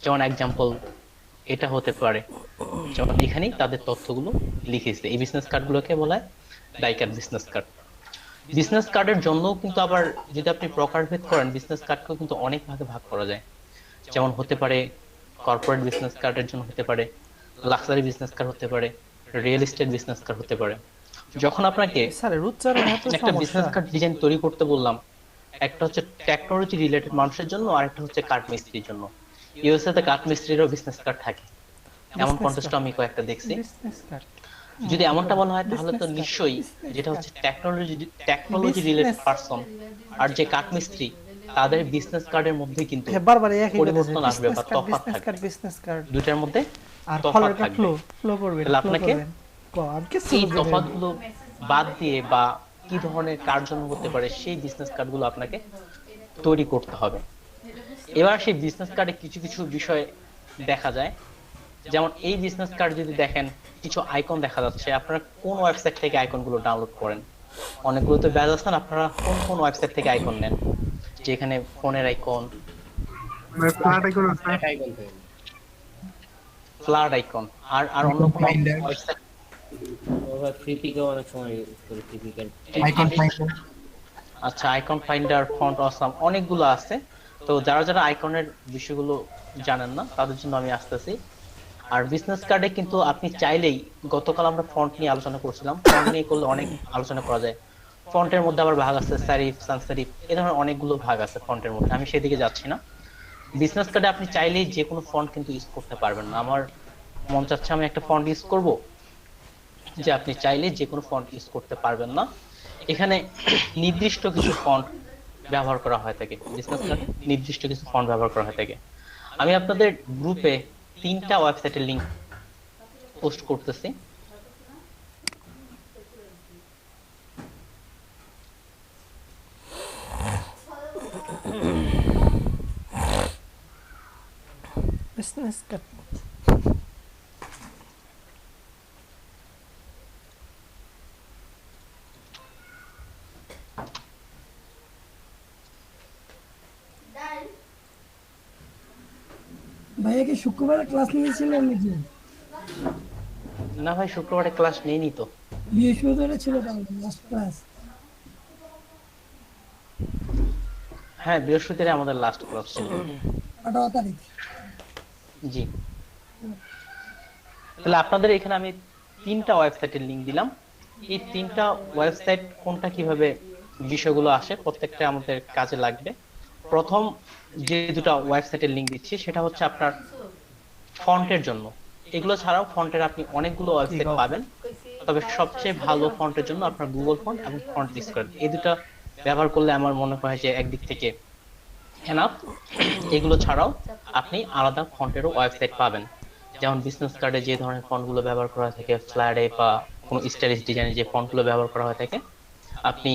যেমন এক্সাম্পল এটা হতে পারে, যেমন এখানেই তাদের তথ্যগুলো লিখেছে। এই বিজনেস কার্ডগুলোকে বলা হয় ডাইকার বিজনেস কার্ড। বিজনেস কার্ডের জন্য কিন্তু আবার যদি আপনি প্রকারভেদ করেন, বিজনেস কার্ডকেও কিন্তু অনেক ভাগে ভাগ করা যায়। যেমন হতে পারে কর্পোরেট বিজনেস কার্ডের জন্য হতে পারে, লাক্সারি বিজনেস কার্ড হতে পারে, রিয়েল এস্টেট বিজনেস কার্ড হতে পারে। যখন আপনাকে স্যারের উচ্চারণ এত একটা সমস্যা। বিজনেস কার্ড ডিজাইন তৈরি করতে বললাম, একটা হচ্ছে টেকনোলজি রিলেটেড মানুষের জন্য, আর একটা হচ্ছে কাঠ মিস্ত্রির জন্য। ইউএসএ তে কাঠ মিস্ত্রিরও বিজনেস কার্ড থাকে, এমন বিজনেস কন্টেস্ট কার্ড, আমি কয়েকটা দেখছি। বিজনেস কার্ড, যদি এমনটা বলা হয় তাহলে তো বিজনেস কার্ড, নিশ্চয়ই বিজনেস যেটা কার্ড, হচ্ছে technology technology related business. Person আর যে কাঠমিস্ত্রি, তাদের বিজনেস কার্ডের মধ্যে কিন্তু হ্যাঁ, বারবার একই কথা যে পরিবর্তন আসবে বিজনেস বা কার্ড, তফাৎ বিজনেস থাকবে, কার্ড, বিজনেস কার্ড। দুইটার মধ্যে আর তফাৎ ফলোটা থাকবে। ফ্লো, ফ্লো করবেন, তাহলে ফ্লো আপনাকে করবেন। আমি কিছু এই বুঝি না এগুলো। তফাৎগুলো বাদ দিয়ে বা কি ধরনের কার জন্য হতে পারে সেই বিজনেস কার্ডগুলো আপনাকে তৈরি করতে হবে। এবার সেই বিজনেস কার্ডে কিছু কিছু বিষয় দেখা যায়। যেমন এই বিজনেস কার্ড যদি দেখেন, কিছু আইকন দেখা যাচ্ছে। আপনারা কোন ওয়েবসাইট থেকে আইকন গুলো ডাউনলোড করেন? অনেকগুলো তো ব্যাচ আছে না, আপনারা কোন কোন ওয়েবসাইট থেকে আইকন নেন? যেখানে ফোনের আইকন, ফ্ল্যাট আইকন আছে। ফ্ল্যাট আইকন থেকে ফ্লাড আইকন, আর আর অন্য আইকন কোনো ফাইন্ডার। ওয়েবসাইট? ওরা ফ্রিপিকেও অনেক সময় ইউজ করে ফ্রিপিকের। Iconfinder. আচ্ছা, আইকন ফাইন্ডার, ফন্ট অসাম, অনেকগুলো আছে। তো যারা যারা আইকনের বিষয়গুলো জানেন না তাদের জন্য আমি আসতেছি। আর বিজনেস কার্ডে কিন্তু আপনি চাইলেই, গতকাল আমরা ফন্ট নিয়ে আলোচনা করছিলাম, ফন্ট নিয়ে করলে অনেক আলোচনা করা যায়। ফন্টের মধ্যে আবার ভাগ আছে সারিফ, সানস সেরিফ, এ ধরনের অনেকগুলো ভাগ আছে ফন্টের মধ্যে, আমি সেদিকে যাচ্ছি না। বিজনেস কার্ডে আপনি চাইলেই যে কোনো ফন্ট কিন্তু ইউজ করতে পারবেন না। আমার মন চাচ্ছে আমি একটা ফন্ট ইউজ করব, যে আপনি চাইলে যে কোনো ফন্ট ইউজ করতে পারবেন না। এখানে নির্দিষ্ট কিছু ফন্ট ব্যবহার করা হয়ে থাকে, বিজনেস কার্ডে নির্দিষ্ট কিছু ফন্ট ব্যবহার করা হয়ে থাকে। আমি আপনাদের গ্রুপে 3টা ওয়েবসাইটের লিংক পোস্ট করতেছি। Business card. ভাইয়া কি শুক্রবারে ক্লাস নিয়েছিলেন নাকি? না ভাই, শুক্রবারে ক্লাস নেইনি তো। বৃহস্পতিবারে ছিল তাহলে লাস্ট ক্লাস। হ্যাঁ, বৃহস্পতিবার আমাদের লাস্ট ক্লাস ছিল। 18 তারিখ। জি, তাহলে আপনাদের এখানে আমি 3টা ওয়েবসাইটের লিংক দিলাম। এই 3টা ওয়েবসাইট কোনটা কিভাবে বিষয়গুলো আসে প্রত্যেকটা আমাদের কাজে লাগবে। প্রথম যে দুটো ওয়েবসাইটের লিংক দিচ্ছি সেটা হচ্ছে আপনার ফন্টের জন্য। এগুলো ছাড়াও ফন্টের আপনি অনেকগুলো কি ওয়েবসাইট গাও? পাবেন, তবে সবচেয়ে ভালো ফন্টের জন্য আপনার গুগল ফন্ট এবং ফন্ট ইউজ করেন। এই দুটো ব্যবহার করলে আমার মনে হয় যে একদিক থেকে এনাফ। এগুলো ছাড়াও আপনি আলাদা ফন্টেরও ওয়েবসাইট পাবেন। যেমন বিজনেস কার্ডে যে ধরনের ফন্টগুলো ব্যবহার করা হয় থাকে, ফ্ল্যাটে বা কোনো স্টাইলিশ ডিজাইনে যে ফন্টগুলো ব্যবহার করা হয় থাকে, আপনি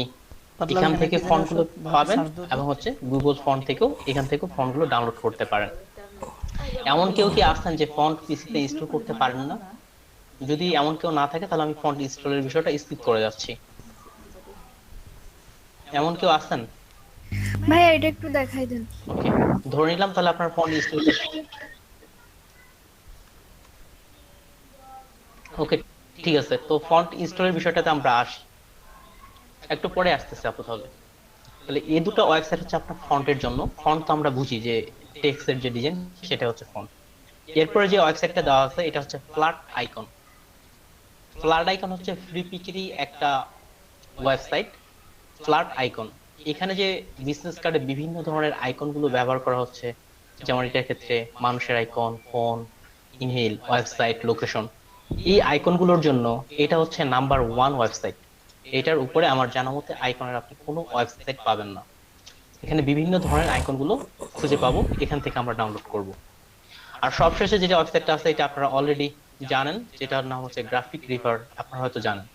পাতলা এখান মেঘনা থেকে কি ফন্টগুলো ভাবে পাবেন। সার্চ দিত? এবং হচ্ছে গুগল ফন্ট থেকেও, এখান থেকেও ফন্টগুলো ডাউনলোড করতে পারেন। এমন কেউ কি আছেন যে ফন্ট পিসিতে ইনস্টল করতে পারেন না? যদি এমন কেউ না থাকে তাহলে আমি ফন্ট ইনস্টলের বিষয়টা স্কিপ করে যাচ্ছি। এমন কেউ আছেন? ভাইয়া এটা একটু দেখাই দেন। ওকে, ধরে নিলাম তাহলে আপনার ফন্ট ইনস্টল। ওকে, ঠিক আছে। তো ফন্ট ইনস্টলের বিষয়টাতে আমরা আসি, একটু পরে আসতেছে আপু। তাহলে তাহলে এই দুটো ওয়েবসাইট হচ্ছে আপনার ফন্টের জন্য। ফন্ট তো আমরা বুঝি যে টেক্সটের যে ডিজাইন, সেটা হচ্ছে ফন্ট। এরপরে যে ওয়েবসাইটটা দেওয়া আছে এটা হচ্ছে ফ্ল্যাট আইকন। ফ্ল্যাট আইকন হচ্ছে ফ্রি পিকেরই একটা ওয়েবসাইট, ফ্ল্যাট আইকন। এখানে যে বিজনেস কার্ডে বিভিন্ন ধরনের আইকন গুলো ব্যবহার করা হচ্ছে, যেমন এটার ক্ষেত্রে মানুষের icon, phone, email, website, location, এই আইকন গুলোর জন্য এটা হচ্ছে নাম্বার 1 ওয়েবসাইট। এটার উপরে আমার জানা মতে আইকনের আপনি কোনো ওয়েবসাইট পাবেন না। এখানে বিভিন্ন ধরনের আইকন গুলো খুঁজে পাবো, এখান থেকে আমরা ডাউনলোড করব। আর সবশেষে যে ওয়েবসাইটটা আছে এটা আপনারা অলরেডি জানেন, যেটার নাম হচ্ছে গ্রাফিক রিভার, আপনারা হয়তো জানেন।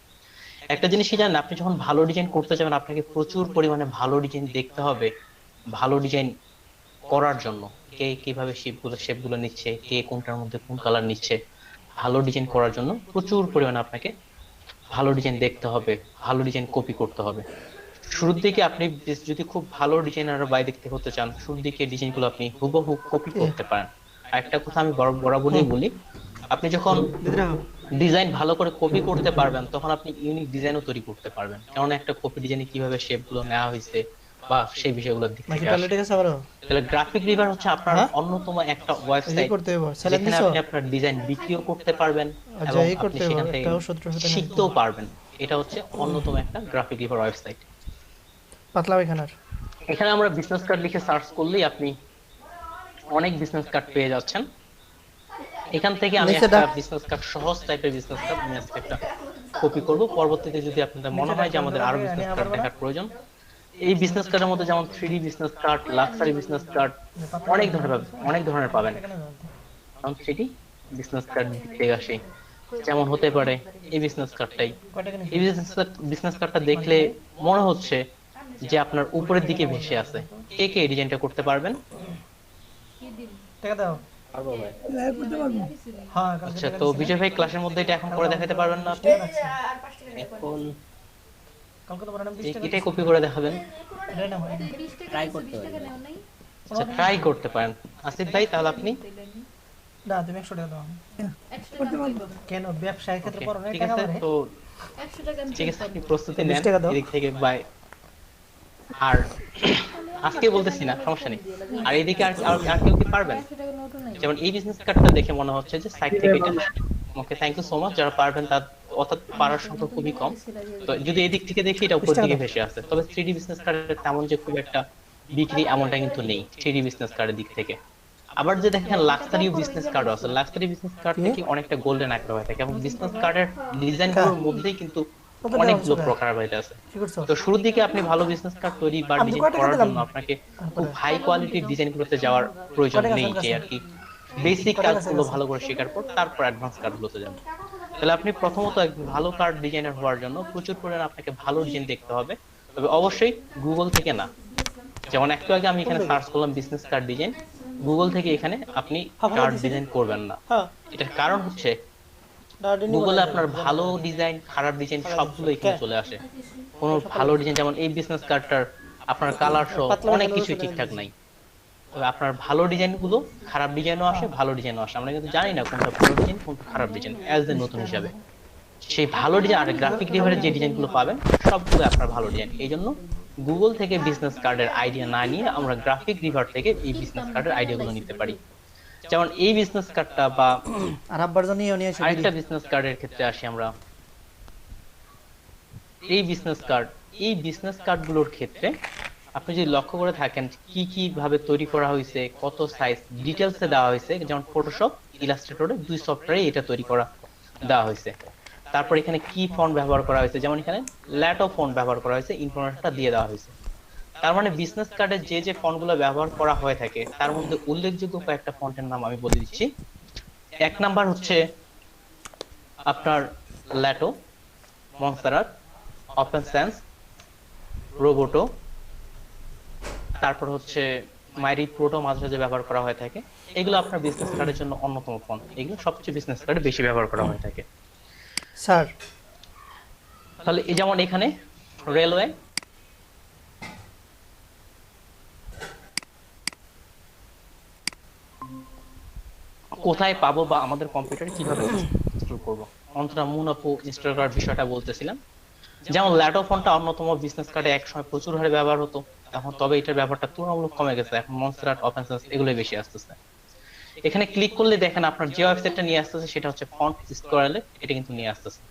একটা জিনিস কি জানেন, আপনি যখন ভালো ডিজাইন করতে যাবেন আপনাকে প্রচুর পরিমাণে ভালো ডিজাইন দেখতে হবে। ভালো ডিজাইন করার জন্য কে কিভাবে শেপগুলো নিচ্ছে, কে কোনটার মধ্যে কোন কালার নিচ্ছে, ভালো ডিজাইন করার জন্য প্রচুর পরিমাণে আপনাকে ভালো ডিজাইন দেখতে হবে, ভালো ডিজাইন কপি করতে হবে। শুরুর দিকে আপনি যদি খুব ভালো ডিজাইনার বাই দেখতে হতে চান, শুরুর দিকে ডিজাইনগুলো আপনি হুবহু কপি কে? করতে পারেন। আর একটা কথা আমি বরাবরই বলি, আপনি যখন ডিজাইন ভালো করে কপি করতে পারবেন তখন আপনি ইউনিক ডিজাইনও তৈরি করতে পারবেন, কারণ একটা কপি ডিজাইনে কিভাবে শেপ গুলো নেওয়া হয়েছে বা সেই বিষয়গুলোর দিক থেকে আসে। তাহলে গ্রাফিক রিভার হচ্ছে আপনার অন্যতম একটা ওয়েবসাইট যেখানে আপনি আপনার ডিজাইন বিক্রিও করতে পারবেন এবং আপনি সেখান থেকে শিখতেও পারবেন। এটা হচ্ছে অন্যতম একটা গ্রাফিক রিভার ওয়েবসাইট। পাতলা পায়খানার এখানে আমরা বিজনেস কার্ড লিখে সার্চ করলেই আপনি অনেক বিজনেস কার্ড পেয়ে যাচ্ছেন। এখান থেকে আমি একটা বিজনেস কার্ড, সহজ টাইপের বিজনেস কার্ড আমি আজকে একটা কপি করব। পরবর্তীতে যদি আপনাদের মনে হয় যে আমাদের আরো বিজনেস কার্ড দেখার প্রয়োজন, এই বিজনেস কার্ডের মধ্যে যেমন 3D business card, luxury business card অনেক ধরনের পাবেন। কারণ 3D বিজনেস কার্ড দেখতে আসে যেমন হতে পারে এই বিজনেস কার্ডটাই। এই বিজনেস কার্ডটা দেখলে মনে হচ্ছে যে আপনার উপরের দিকে ভেসে আছে। কে কে এই ডিজাইনটা করতে পারবেন? টাকা দাও। পারবো ভাই। লাইভ করতে পারবো। হ্যাঁ আচ্ছা, তো বিজয় ভাই ক্লাসের মধ্যে এটা এখন করে দেখাতে পারবেন না আপনি? এখন কালকে তো বানাম 20 টাকা এটাই কপি করে দেখাবেন? এটাই না ভাই ট্রাই করতে পারি। আচ্ছা, ট্রাই করতে পারেন। আসিফ ভাই তাহলে আপনি? না তুমি 100 টাকা দাও। করতে পারবো। কেন ব্যবসায়ের ক্ষেত্রে পড়ো না ঠিক টাকা আছে, মারে তো ঠিক আছে, আপনি প্রস্তুতি নেন 20 টাকা দাও। এদিক থেকে। বাই। আর আজকে বলতেছি না, সমস্যা নেই। আর এদিকে আর কেউ কি পারবেন? যেমন এই বিজনেস কার্ডটা দেখে মনে হচ্ছে যে সাইট থেকে এটা। ওকে, থ্যাংক ইউ সো মাচ। যারা পারবেন তার অর্থাৎ পারার সংখ্যা খুবই কম। তো যদি এদিক থেকে দেখি এটা উপর দিকে ভেসে আসছে, তবে 3D বিজনেস কার্ডের তেমন যে খুব একটা বিক্রি এমনটা কিন্তু নেই 3D বিজনেস কার্ডের দিক থেকে। আবার যে দেখেন লাক্সারি বিজনেস কার্ড আছে, লাক্সারি বিজনেস কার্ডটা কি অনেকটা গোল্ডেন আকার হয়ে থাকে এবং বিজনেস কার্ডের ডিজাইনগুলোর মধ্যেই কিন্তু অনেকগুলো প্রকারভেদ আছে। কি করছো? তো শুরুর দিকে আপনি ভালো বিজনেস কার্ড তৈরি বা আমি ডিজাইন কয় টাকা করার দিলাম? জন্য আপনাকে খুব হাই কোয়ালিটির ডিজাইন গুলোতে যাওয়ার প্রয়োজন নেই, যে আর কি বেসিক কাজগুলো ভালো করে শেখার পর তারপর অ্যাডভান্স কার্ডগুলোতে যাবেন। তাহলে আপনি প্রথমত একজন ভালো কার্ড ডিজাইনার হওয়ার জন্য প্রচুর পরিমাণে আপনাকে ভালো ডিজাইন দেখতে হবে, তবে অবশ্যই গুগল থেকে না। যেমন একটু আগে আমি এখানে সার্চ করলাম বিজনেস কার্ড ডিজাইন, গুগল থেকে এখানে আপনি কার্ড ডিজাইন করবেন না। হ্যাঁ এটার কারণ হচ্ছে ডার্ডিনি গুগলে আপনার ভালো ডিজাইন, খারাপ ডিজাইন সবগুলো এখানে চলে আসে। কোনো ভালো ডিজাইন, যেমন এই বিজনেস কার্ডটার আপনার কালার সহ অনেক কিছু ঠিকঠাক নাই। তবে আপনার ভালো ডিজাইন গুলো, খারাপ ডিজাইনও আসে, ভালো ডিজাইনও আসে। আমরা কিন্তু জানি না কোনটা ভালো ডিজাইন কোনটা খারাপ ডিজাইন অ্যাজ এ নতুন হিসাবে। সেই ভালো ডিজাইন আর গ্রাফিক রিভারের যে ডিজাইন গুলো পাবেন সবগুলো আপনার ভালো ডিজাইন। এই জন্য গুগল থেকে বিজনেস কার্ডের আইডিয়া না নিয়ে আমরা গ্রাফিক রিভার থেকে এই বিজনেস কার্ডের আইডিয়া গুলো নিতে পারি। যেমন এই বিজনেস কার্ডটা বা আর আব্বার জন্য নিয়ে নিয়ে আরেকটা বিজনেস কার্ডের ক্ষেত্রে আসি আমরা। এই বিজনেস কার্ড গুলোর ক্ষেত্রে আপনি যদি লক্ষ্য করে থাকেন কি কি ভাবে তৈরি করা হয়েছে, কত সাইজ ডিটেলসে দেওয়া হয়েছে। যেমন ফটোশপ, ইলাস্ট্রেটরে দুই সফটওয়্যারে এটা তৈরি করা দেওয়া হয়েছে। তারপর এখানে কি ফন্ট ব্যবহার করা হয়েছে, যেমন এখানে ল্যাটো ফন্ট ব্যবহার করা হয়েছে, ইনফরমেশনটা দিয়ে দেওয়া হয়েছে। তার মানে বিজনেস কার্ডে যে যে ফন্টগুলো ব্যবহার করা হয়ে থাকে তার মধ্যে উল্লেখযোগ্য কয়েকটা ফন্টের নাম আমি বলে দিচ্ছি। এক নাম্বার হচ্ছে আপনার ল্যাটো, মনস্টারার, ওপেন সেন্স, রোবোটো, তারপর হচ্ছে মাইরি প্রোটো মাঝে মাঝে ব্যবহার করা হয়ে থাকে। এগুলো আপনার বিজনেস কার্ডের জন্য অন্যতম ফন্ট, এগুলো সবচেয়ে বিজনেস কার্ডে বেশি ব্যবহার করা হয়ে থাকে। স্যার তাহলে এই যেমন এখানে রেলওয়ে, কোথায় পাবো বা আমাদের কম্পিউটারে কিভাবে ইনস্টল করব, অন্তরা মুনাপু ইনস্টল করার বিষয়টা বলতেছিলাম। যেমন ল্যাটো ফন্টটা অন্যতম বিজনেস কার্ডে একসময় প্রচুর হারে ব্যবহার হতো, এখন তবে এটার ব্যবহারটা তুলনামূলক কমে গেছে। এখন মনস্টার, ওপেন সেন্স এগুলোই বেশি আসতেছে। এখানে ক্লিক করলে দেখেন আপনার যে ওয়েবসাইটটা নিয়ে আসতেছে সেটা হচ্ছে ফন্ট স্কোয়ারলে, এটা কিন্তু নিয়ে আসতেছে।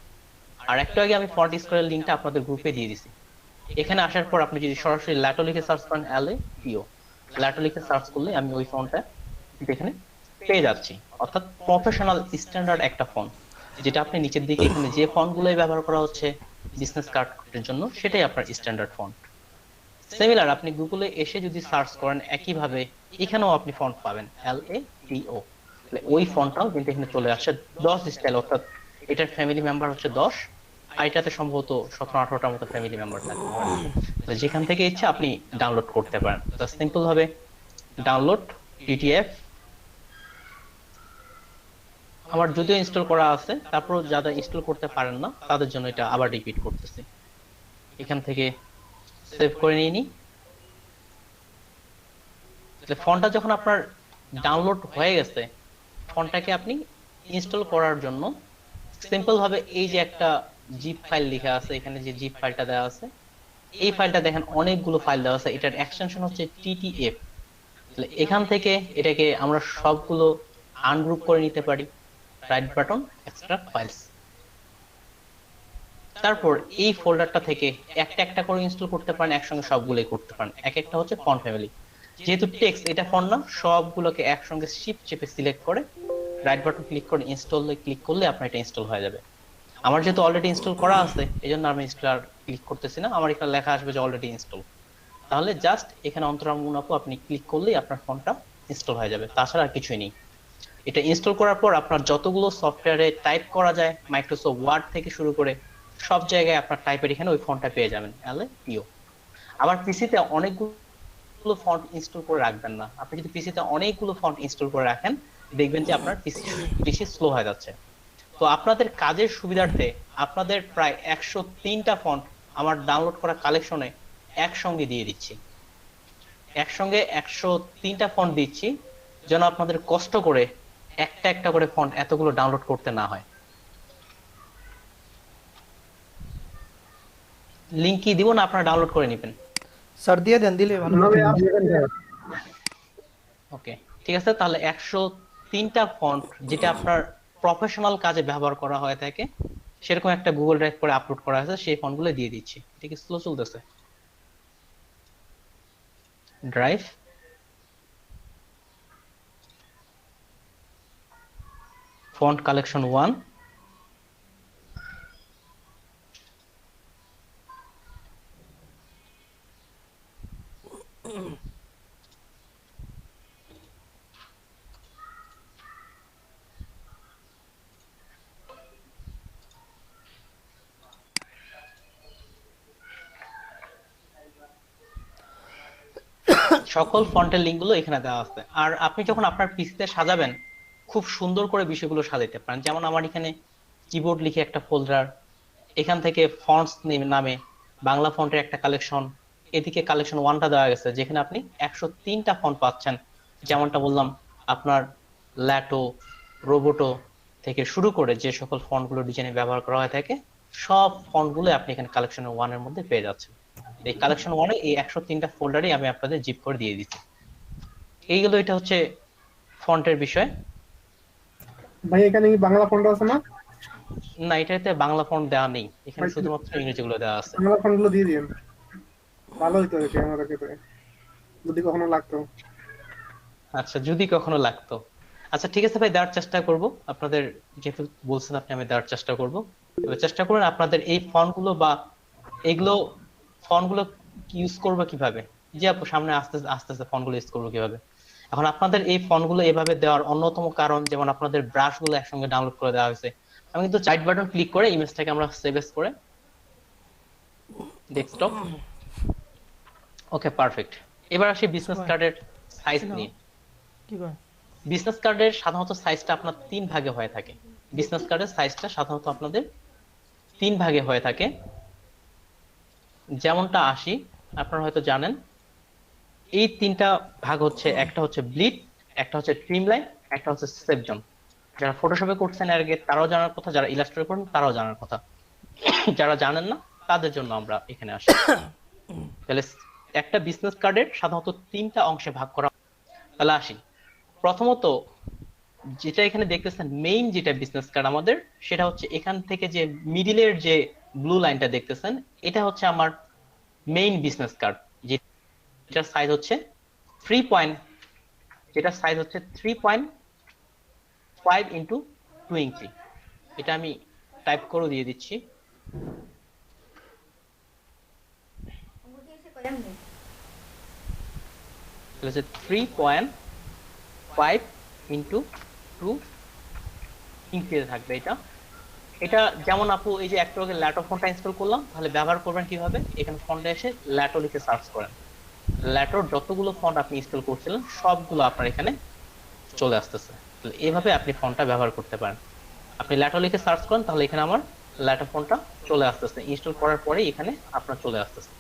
আর একটু আগে আমি ফন্ট স্কোয়ারের লিংকটা আপনাদের গ্রুপে দিয়ে দিছি। এখানে আসার পর আপনি যদি সরাসরি ল্যাটো লিখে সার্চ করেন, LATO ল্যাটো লিখে সার্চ করলে আমি ওই ফন্টটা এখানে পেয়ে যাচ্ছি। অর্থাৎ প্রফেশনাল স্ট্যান্ডার্ড একটা ফন্ট, যেটা আপনি নিচের দিকে এখানে যে ফন্টগুলোই ব্যবহার করা হচ্ছে বিজনেস কার্ডের জন্য সেটাই আপনার স্ট্যান্ডার্ড ফন্ট। সিমিলার আপনি গুগলে এসে যদি সার্চ করেন একইভাবে এখানেও আপনি ফন্ট পাবেন LATO, ওই ফন্টটাও কিন্তু এখানে চলে আসে 10 স্টাইল। অর্থাৎ এটার ফ্যামিলি মেম্বার হচ্ছে 10, আর এটাতে সম্ভবত 17-18টার মতো ফ্যামিলি মেম্বার থাকে। তো যেখান থেকে ইচ্ছা আপনি ডাউনলোড করতে পারেন। তো সিম্পল ভাবে ডাউনলোড TTF আমার যদিও ইনস্টল করা আছে, তারপর যারা ইনস্টল করতে পারেন না তাদের জন্য এটা আবার রিপিট করতেছি। এখান থেকে সেভ করে নিয়ে নি। ফন্টটা যখন আপনার ডাউনলোড হয়ে গেছে ফন্টটাকে আপনি ইনস্টল করার জন্য সিম্পল ভাবে এই যে একটা জিপ ফাইল লেখা আছে, এখানে যে জিপ ফাইলটা দেওয়া আছে, এই ফাইলটা দেখেন অনেকগুলো ফাইল দেওয়া আছে, এটার এক্সটেনশন হচ্ছে ttf। তাহলে এখান থেকে এটাকে আমরা সবগুলো আনগ্রুপ করে নিতে পারি, রাইট বাটন এক্সট্রাক্ট ফাইলস। তারপর এই ফোল্ডারটা থেকে একটা একটা করে ইনস্টল করতে পারেন, একসঙ্গে সবগুলোই করতে পারেন। এক একটা হচ্ছে ফন্ট ফ্যামিলি, যেহেতু টেক্সট এটা ফন্ট না, সবগুলোকে একসঙ্গে শিফট চেপে সিলেক্ট করে রাইট বাটন ক্লিক করে ইনস্টল ক্লিক করলে আপনার এটা ইনস্টল হয়ে যাবে। আমার যেহেতু অলরেডি ইনস্টল করা আছে এই জন্য আমি ইনস্টল ক্লিক করতেছি না, আমার এখানে লেখা আসবে যে অলরেডি ইনস্টল। তাহলে জাস্ট এখানে অন্তরামুন আপু আপনি ক্লিক করলেই আপনার ফন্টটা ইনস্টল হয়ে যাবে, তাছাড়া আর কিছুই নেই। এটা ইনস্টল করার পর আপনার যতগুলো সফটওয়্যারে টাইপ করা যায়, মাইক্রোসফট ওয়ার্ড থেকে শুরু করে সব জায়গায় আপনার টাইপের এখানে ওই ফন্টটা পেয়ে যাবেন, LPO। আবার পিসিতে অনেকগুলো ফন্ট ইনস্টল করে রাখবেন না, আপনি যদি পিসিতে অনেকগুলো ফন্ট ইনস্টল করে রাখেন দেখবেন যে আপনার পিসি স্লো হয়ে যাচ্ছে। তো আপনাদের কাজের সুবিধার্থে আপনাদের প্রায় 103টা ফন্ট আমার ডাউনলোড করা কালেকশনে একসঙ্গে দিয়ে দিচ্ছি, একসঙ্গে 103টা ফন্ট দিচ্ছি, যেন আপনাদের কষ্ট করে একটা একটা করে ফন্ট এতগুলো ডাউনলোড করতে না হয়। লিংক কি দিব না আপনারা ডাউনলোড করে নেবেন? স্যার দিয়ে দেন, দিলে ভালো না হতো। ভাই আপনি ওকে ঠিক আছে, তাহলে 103টা ফন্ট যেটা আপনার প্রফেশনাল কাজে ব্যবহার করা হয়ে থাকে সেরকম একটা গুগল ড্রাইভ করে আপলোড করা হয়েছে, সেই ফন্টগুলো দিয়ে দিচ্ছি। ঠিক আছে, স্লো চলতেছে ড্রাইভ, ফন্ট কালেকশন 1, সকল ফন্টের লিঙ্কগুলো এখানে দেওয়া আছে। আর আপনি যখন আপনার পিসিতে সাজাবেন খুব সুন্দর করে বিষয়গুলো সাজাতে পারেন। যেমন আমার এখানে কিবোর্ড লিখে একটা ফোল্ডার, এখান থেকে ফন্টস নামে বাংলা ফন্টের একটা কালেকশন, এদিকে কালেকশন 1টা দেওয়া গেছে যেখানে আপনি 103টা ফন্ট পাচ্ছেন। যেমনটা বললাম আপনার ল্যাটো, রোবোটো থেকে শুরু করে যে সকল ফন্টগুলো ডিজাইনে ব্যবহার করা হয়ে থাকে সব ফন্টগুলো আপনি এখানে কালেকশন 1 এর মধ্যে পেয়ে যাচ্ছেন। এই কালেকশন 1 এ এই 103টা ফোল্ডারে আমি আপনাদের জিপ করে দিয়ে দিচ্ছি। এইগুলো এটা হচ্ছে ফন্টের বিষয়। ভাই এখানে কি বাংলা ফন্ট আছে না? না, এটাতে বাংলা ফন্ট দেওয়া নেই, এখানে শুধুমাত্র ইংরেজি গুলো দেওয়া আছে। বাংলা ফন্ট গুলো দিয়ে দিন, ভালো হইতো দেখে আমার কাছে, যদি কখনো লাগতো। আচ্ছা, যদি কখনো লাগতো। আচ্ছা ঠিক আছে ভাই, দেওয়ার চেষ্টা করব। আপনাদের যেহেতু বলছেন আপনি, আমি দেওয়ার চেষ্টা করব। তবে চেষ্টা করুন আপনাদের এই ফন্ট গুলো বা এগুলো ফন্ট গুলো ইউজ করবো কিভাবে, যে আপু সামনে আস্তে আস্তে আস্তে ফন্ট গুলো ইউজ করবো কিভাবে। এখন আপনাদের এই ফন্ট গুলো এভাবে দেওয়ার অন্যতম কারণ, যেমন আপনাদের ব্রাশ গুলো একসঙ্গে ডাউনলোড করে দেওয়া হয়েছে। আমি কিন্তু রাইট বাটন ক্লিক করে ইমেজটাকে আমরা সেভ এস করে ডেস্কটপ, ওকে পারফেক্ট। এবার আসি বিজনেস কার্ডের সাইজ নিয়ে। কি কয়? বিজনেস কার্ডের সাধারণত সাইজটা আপনার 3 ভাগে হয়ে থাকে। বিজনেস কার্ডের সাইজটা সাধারণত আপনাদের 3 ভাগে হয়ে থাকে। যেমনটা আসি আপনারা হয়তো জানেন, এই 3টা ভাগ হচ্ছে, একটা হচ্ছে ব্লিড, একটা হচ্ছে ট্রিম লাইন, একটা হচ্ছে সেভ জোন। যারা ফটোশপে করছেন এর আগে তারাও জানার কথা, যারা ইলাস্ট্রেটর করেন তারাও জানার কথা, যারা জানেন না তাদের জন্য আমরা এখানে আসি। তাহলে একটা বিজনেস কার্ডের সাধারণত 3টা অংশে ভাগ করা। তাহলে আসি, প্রথমত যেটা এখানে দেখতেছেন মেইন যেটা বিজনেস কার্ড আমাদের, সেটা হচ্ছে এখান থেকে যে মিডিলের যে ব্লু লাইনটা দেখতেছেন, এটা হচ্ছে আমার মেইন বিজনেস কার্ড, যেটার সাইজ হচ্ছে 3.5 ইন্টু 2 ইঞ্চি। এটা আমি টাইপ করে দিয়ে দিচ্ছি। এটা হচ্ছে 3.5 ইন্টু 2 ইঞ্চিতে থাকবে এটা। এটা যেমন আপু এই যে একটু আগে ল্যাটো ফন্টটা ইনস্টল করলাম, তাহলে ব্যবহার করবেন কিভাবে, এখানে ফন্টে এসে ল্যাটো লিখে সার্চ করেন, ল্যাটোর যতগুলো ফন্ট আপনি ইনস্টল করছিলেন সবগুলো আপনার এখানে চলে আসতেছে। তাহলে এইভাবে আপনি ফন্টটা ব্যবহার করতে পারেন। আপনি ল্যাটো লিখে সার্চ করেন, তাহলে এখানে আমার ল্যাটো ফন্টটা চলে আসতেছে, ইনস্টল করার পরে এখানে আপনার চলে আসতেছে।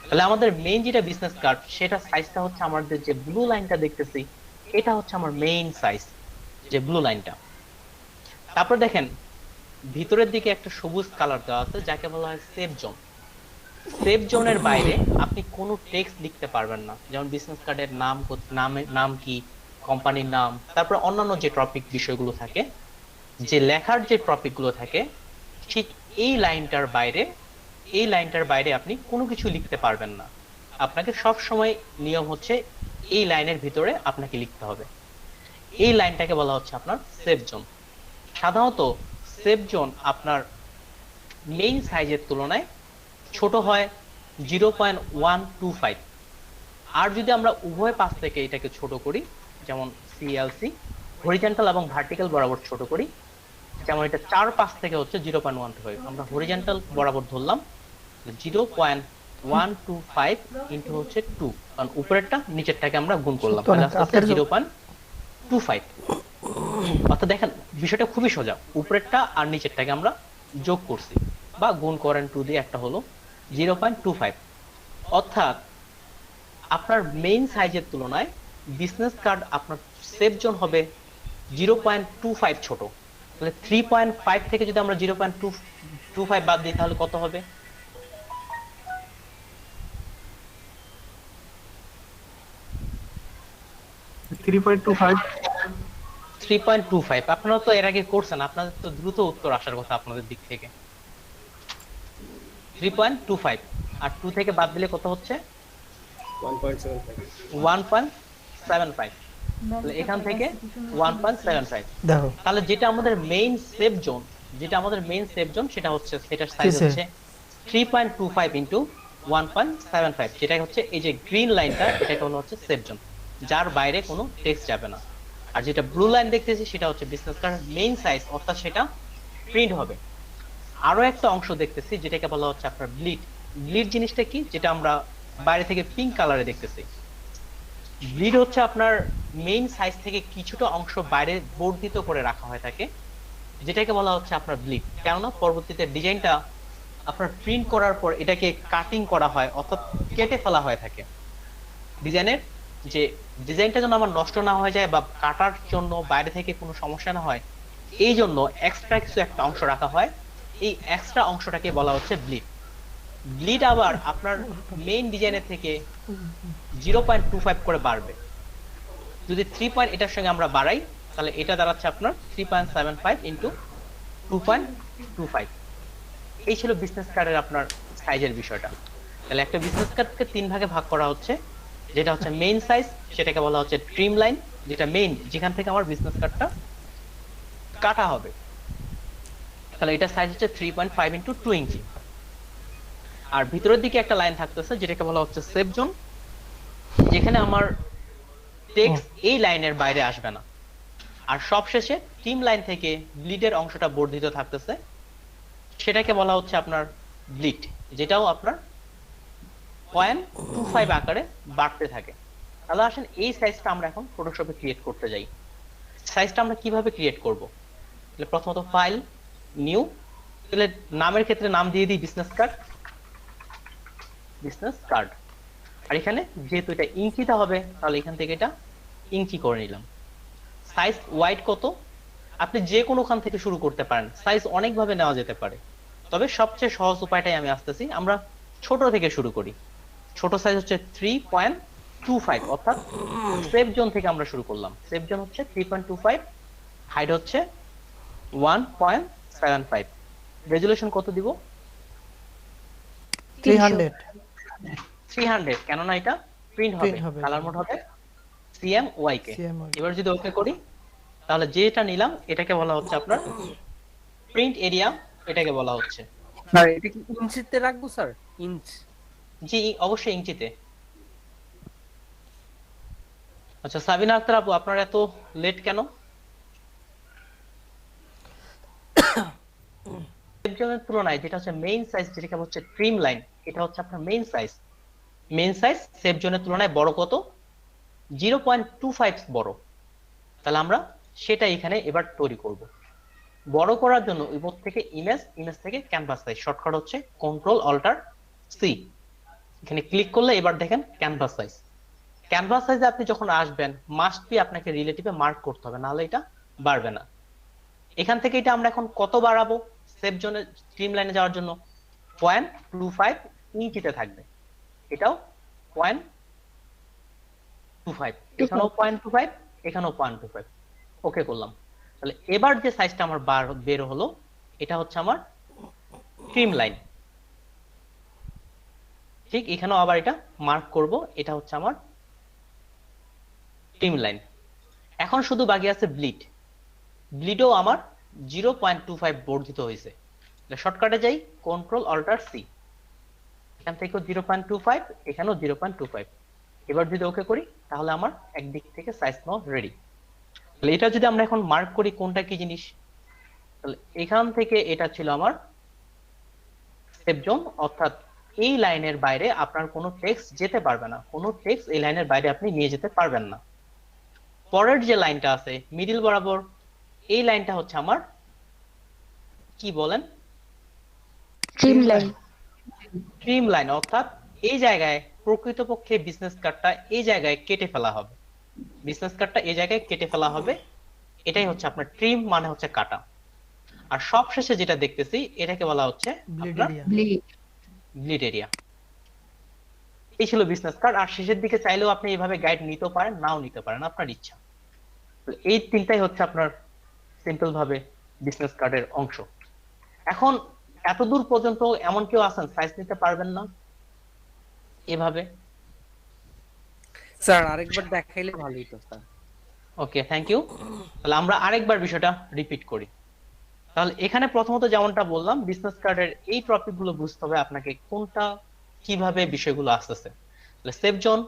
তাহলে আমাদের মেইন যেটা বিজনেস কার্ড, সেটা সাইজটা হচ্ছে আমাদের যে ব্লু লাইনটা দেখতেছি এটা হচ্ছে আমার মেইন সাইজ, যে ব্লু লাইনটা। তারপর দেখেন ভিতরের দিকে একটা সবুজ কালার দেওয়া আছে যাকে বলা হয় সেভ জোন। সেভ জোনের বাইরে আপনি কোনো টেক্সট লিখতে পারবেন না, যেমন বিজনেস কার্ডের নাম কি, কোম্পানির নাম, তারপর অন্যান্য যে টপিক বিষয়গুলো থাকে, যে লেখার যে টপিক গুলো থাকে, ঠিক এই লাইনটার বাইরে আপনি কোনো কিছু লিখতে পারবেন না। আপনাকে সব সময় নিয়ম হচ্ছে এই লাইনের ভিতরে আপনাকে লিখতে হবে। এই লাইনটাকে বলা হচ্ছে আপনার সেভ জোন। সাধারণত সেভ জোন আপনার মেইন সাইজের তুলনায় ছোট হয় 0.125। আর যদি আমরা উভয় পাশ থেকে এটাকে ছোট করি, যেমন সিএলসি হরিজন্টাল এবং ভার্টিক্যাল বরাবর ছোট করি, যেমন এটা 4-5 থেকে হচ্ছে 0.125, আমরা হরিজন্টাল বরাবর ধরলাম 0.125 ইন্টু হচ্ছে 2, কারণ উপরেরটা নিচেরটাকে আমরা গুণ করলাম, তাহলে আস্তে আস্তে 0.25। অর্থাৎ দেখেন বিষয়টা খুবই সোজা, উপরেরটা আর নিচেরটাকে আমরা যোগ করছি বা গুণ করেন 2 দিয়ে, একটা হলো 0.25। অর্থাৎ আপনার মেইন সাইজের তুলনায় বিজনেস কার্ড আপনার সেভ জোন হবে 0.25 ছোট। তাহলে 3.5 থেকে যদি আমরা 0.225 বাদ দিই তাহলে কত হবে? Three point two five. 3.25। আপনারা তো এর আগে করছেন, আপনাদের তো দ্রুত উত্তর আসার কথা আপনাদের দিক থেকে। 3.25 আর 2 থেকে বাদ দিলে কত হচ্ছে? 1.75। তাহলে এখান থেকে 1.75। দেখো তাহলে যেটা আমাদের মেইন সেভ জোন, সেটা হচ্ছে, সেটার সাইজ কিসে? হচ্ছে 3.25 ইনটু 1.75, যেটা হচ্ছে এই যে গ্রিন লাইনটা, এটা হলো হচ্ছে সেভ জোন, যার বাইরে কোনো টেক্সট যাবে না। আর যেটা ব্লু লাইন দেখতেছি সেটা হচ্ছে বিজনেস কার্ডের মেইন সাইজ, অর্থাৎ সেটা প্রিন্ট হবে। আরো একটা অংশ দেখতেছি যেটাকে বলা হচ্ছে আপনার ব্লিড। ব্লিড জিনিসটা কি, যেটা আমরা বাইরে থেকে পিঙ্ক কালারে দেখতেছি। ব্লিড হচ্ছে আপনার মেইন সাইজ থেকে কিছুটা অংশ বাইরে বর্ধিত করে রাখা হয় থাকে, যেটাকে বলা হচ্ছে আপনার ব্লিড। কেননা পরবর্তীতে ডিজাইনটা আপনার প্রিন্ট করার পর এটাকে কাটিং করা হয়, অর্থাৎ কেটে ফেলা হয়ে থাকে। ডিজাইনের যে ডিজাইনটা যেন আমার নষ্ট না হয়ে যায় বা কাটার জন্য বাইরে থেকে কোনো সমস্যা না হয়, এই জন্য এক্সট্রা কিছু একটা অংশ রাখা হয়। এই এক্সট্রা অংশটাকে বলা হচ্ছে ব্লিড। ব্লিড আবার আপনার মেইন ডিজাইনের থেকে 0.25 করে বাড়বে। যদি 3 পয়েন্ট এটার সঙ্গে আমরা বাড়াই তাহলে এটা দাঁড়াচ্ছে আপনার 3.75 ইন্টু 2.25। এই ছিল বিজনেস কার্ডের আপনার সাইজের বিষয়টা। তাহলে একটা বিজনেস কার্ডকে 3 ভাগে ভাগ করা হচ্ছে, যেটা হচ্ছে মেইন সাইজ, সেটাকে বলা হচ্ছে ট্রিম লাইন, যেটা মেইন, যেখান থেকে আমার বিজনেস কার্ডটা কাটা হবে। তাহলে এটা সাইজ হচ্ছে 3.5 ইন্টু 2 ইঞ্চি। আর ভিতরের দিকে একটা লাইন থাকতেছে যেটাকে বলা হচ্ছে সেভ জোন, যেখানে আমার টেক্সট এই লাইনের বাইরে আসবে না। আর সবশেষে টিম লাইন থেকে ব্লিডের অংশটা বর্ধিত থাকতেছে, সেটাকে বলা হচ্ছে আপনার ব্লিড, যেটাও আপনার 0.25 আকারে বাড়তে থাকে। তাহলে আসেন এই সাইজটা আমরা এখন ফটোশপে ক্রিয়েট করতে যাই। সাইজটা আমরা কিভাবে ক্রিয়েট করব? তাহলে প্রথমত ফাইল, নিউ, তাহলে নামের ক্ষেত্রে নাম দিয়ে দিই বিজনেস কার্ড। আর এখানে যেহেতু এটা ইঞ্চিতে হবে তাহলে এখান থেকে এটা ইঞ্চি করে নিলাম। সাইজ ওয়াইড কত? আপনি যে কোনোখান থেকে শুরু করতে পারেন, সাইজ অনেকভাবে নেওয়া যেতে পারে, তবে সবচেয়ে সহজ উপায়টাই আমি আসতেছি, আমরা ছোট থেকে শুরু করি। ছোট সাইজ হচ্ছে 3.25, অর্থাৎ সেভ জোন থেকে আমরা শুরু করলাম। সেভ জোন হচ্ছে 3.25, হাইট হচ্ছে 1.75। রেজুলেশন কত দিব? 300, কেননা এটা প্রিন্ট হবে, কালার মোড হবে CMYK। এবার যদি ওকে করি তাহলে যেটা নিলাম এটাকে বলা হচ্ছে আপনার প্রিন্ট এরিয়া, এটাকে বলা হচ্ছে। স্যার এটা কি ইঞ্চিতে রাখবো স্যার? ইঞ্চ? জি অবশ্যই ইঞ্চিতে। আচ্ছা সাবিনা আক্তার আপু, আপনার এত লেট কেন? সেভজনের তুলনায় যেটা হচ্ছে মেইন সাইজ, যেটাকে হচ্ছে ট্রিম লাইন, এটা হচ্ছে আপনার মেইন সাইজ। মেইন সাইজ সেভজনের তুলনায় বড় কত? 0.25 বড়। তাহলে আমরা সেটা এখানে এবার তৈরি করব। বড় করার জন্য উপর থেকে ইমেজ থেকে ক্যানভাস সাইজ, শর্টকাট হচ্ছে Ctrl Alt C। এখানে ক্লিক করলে এবার দেখেন ক্যানভাস সাইজ। ক্যানভাস সাইজে আপনি যখন আসবেন মাস্ট বি আপনাকে রিলেটিভে মার্ক করতে হবে, নাহলে এটা বাড়বে না। এখান থেকে এটা আমরা এখন কত বাড়াবো? সেভ জোনে স্ট্রিম লাইনে যাওয়ার জন্য 0.25 ইঞ্চিতে থাকবে, এটাও 0.25, এখানেও 0.25, এখানেও 0.25। ওকে করলাম। তাহলে এবার যে সাইজটা আমার বের হলো এটা হচ্ছে আমার স্ট্রিম লাইন। ঠিক এখানেও আবার এটা মার্ক করব, এটা হচ্ছে আমার স্ট্রিম লাইন। এখন শুধু বাকি আছে ব্লিড। ব্লিডও আমার 0.25 বর্ধিত হয়েছে। শর্টকাটে যাই, কন্ট্রোল অল্টার সি, এখান থেকেও 0.25, এখানেও 0.25। এবার যদি ওকে করি তাহলে আমার একদিক থেকে সাইজ নাও রেডি। তাহলে এটা যদি আমরা এখন মার্ক করি কোনটা কি জিনিস, তাহলে এখান থেকে এটা ছিল আমার সেভ জোন, অর্থাৎ এই লাইনের বাইরে আপনার কোনো টেক্সট যেতে পারবে না, কোনো টেক্সট এই লাইনের বাইরে আপনি নিয়ে যেতে পারবেন না। পরের যে লাইনটা আছে মিডিল বরাবর, এই লাইনটা হচ্ছে আমার কি বলেন, স্ট্রিম লাইন। স্ট্রিম লাইন, অর্থাৎ এই জায়গায় প্রকৃতপক্ষে বিজনেস কার্ডটা এই জায়গায় কেটে ফেলা হবে, বিজনেস কার্ডটা এই জায়গায় কেটে ফেলা হবে। এটাই হচ্ছে আপনার ট্রিম, মানে হচ্ছে কাটা। আর সবশেষে যেটা দেখতেছি এটাকে বলা হচ্ছে ব্লিড আপনার এরিয়া। Bleed area. এই ছিল বিজনেস কার্ড। আর শেষের দিকে চাইলেও আপনি এইভাবে গাইড নিতে পারেন, নাও নিতে পারেন, আপনার ইচ্ছা। তো এই তিনটাই হচ্ছে আপনার সিম্পল ভাবে বিজনেস কার্ডের অংশ। এখন এতদূর পর্যন্ত এমন কেউ আছেন সাইজ নিতে পারবেন না এভাবে? স্যার আরেকবার দেখাইলে ভালো হতো স্যার। Okay, thank you. তাহলে আমরা আরেকবার বিষয়টা রিপিট করি। তাহলে এখানে প্রথমত যেমনটা বললাম, বিজনেস কার্ডের এই টপিক গুলো বুঝতে হবে আপনাকে কোনটা কিভাবে বিষয়গুলো আসতেছে। তাহলে সেভ জোন,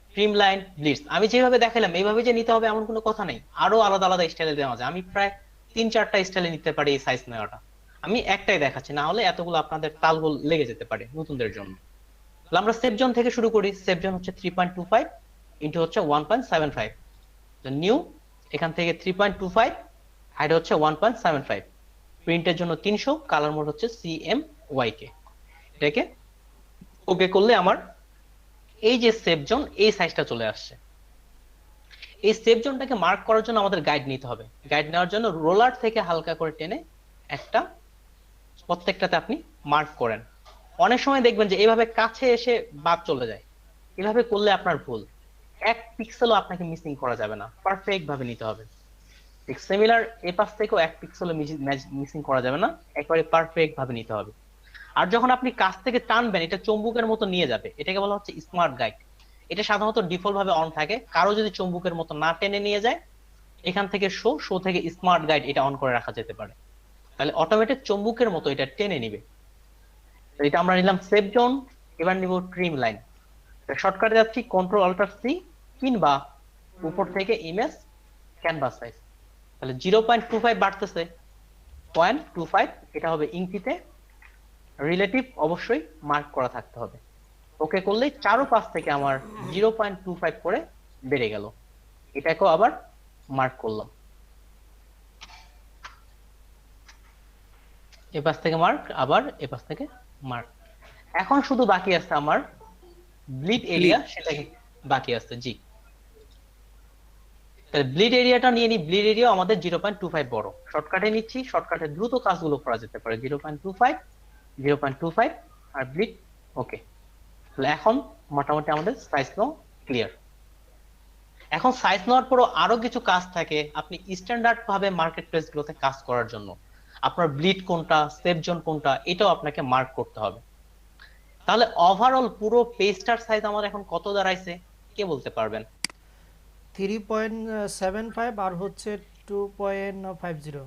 স্ট্রিম লাইন, ব্লিডস, আমি যেভাবে দেখালাম এইভাবে যে নিতে হবে এমন কোনো কথা নেই, আরো আলাদা আলাদা স্টাইলে দেওয়া যায়। আমি প্রায় 3-4টা স্টাইলে নিতে পারি এই সাইজ নেওয়াটা, আমি একটাই দেখাচ্ছি, না হলে এতগুলো আপনাদের তালগোল লেগে যেতে পারে নতুনদের জন্য। তাহলে আমরা সেভ জোন থেকে শুরু করি। সেভ জোন হচ্ছে 3.25 ইন্টু হচ্ছে 1.75, নিউ এখান থেকে 3.25, হাইট হচ্ছে 1.75, প্রিন্টের জন্য 300, কালার মোড হচ্ছে CMYK। এটাকে ওকে করলে আমার এই যে সেভ জোন এই সাইজটা চলে আসছে। এই সেভ জোনটাকে মার্ক করার জন্য আমাদের গাইড নিতে হবে। গাইড নেওয়ার জন্য রোলার থেকে হালকা করে টেনে একটা প্রত্যেকটাতে আপনি মার্ক করেন। অনেক সময় দেখবেন যে এইভাবে কাছে এসে বাদ চলে যায়, এভাবে করলে আপনার ভুল। 1 পিক্সেলও আপনাকে মিসিং করা যাবে না, পারফেক্ট ভাবে নিতে হবে। ঠিক সিমিলার এই পাশ থেকেও 1 পিক্সেলও মিসিং করা যাবে না, একবারে পারফেক্ট ভাবে নিতে হবে। আর যখন আপনি কাছ থেকে টানবেন এটা চুম্বকের মতো নিয়ে যাবে, এটাকে বলা হচ্ছে স্মার্ট গাইড। এটা সাধারণত ডিফল্ট ভাবে অন থাকে, কারো যদি চুম্বকের মতো না টেনে নিয়ে যায়, এখান থেকে শো থেকে স্মার্ট গাইড এটা অন করে রাখা যেতে পারে, তাহলে অটোমেটিক চুম্বকের মতো এটা টেনে নিবে। এটা আমরা নিলাম সেভ জোন। এবার নিব ট্রিম লাইন। শর্টকাটে যাচ্ছি কন্ট্রোল অল্টার সি, কিংবা উপর থেকে ইমেজ ক্যানভাস সাইজ। তাহলে 0.25 বাড়তেছে, 0.25 এটা হবে ইঞ্চিতে, রিলেটিভ অবশ্যই মার্ক করা থাকতে হবে। ওকে করলে চারোপাশ থেকে আমার 0.25 করে বেড়ে গেল। এটাকেও আবার মার্ক করলাম, এপাশ থেকে মার্ক, আবার এপাশ থেকে মার্ক। এখন শুধু বাকি আছে আমার ব্লিড এরিয়া, সেটা বাকি আছে। জি, তাহলে ব্লিড এরিয়াটা নিয়ে নিই। ব্লিড এরিয়া আমাদের 0.25 বড়, শর্টকাটে নিচ্ছি, শর্টকাটে দ্রুত কাজগুলো করা যেতে পারে। 0.25 আর ব্লিড। ওকে, তাহলে এখন মোটামুটি আমাদের সাইজ নাও ক্লিয়ার। এখন সাইজ নেওয়ার পরও আরো কিছু কাজ থাকে আপনি স্ট্যান্ডার্ড ভাবে মার্কেট প্লেস গুলোতে কাজ করার জন্য। আপনার ব্লিড কোনটা, সেভ জোন কোনটা, এটাও আপনাকে মার্ক করতে হবে। তাহলে ওভারঅল পুরো পেজটার সাইজ আমার এখন কত দাঁড়াইছে কে বলতে পারবেন? 3.75 আর হচ্ছে 2.50,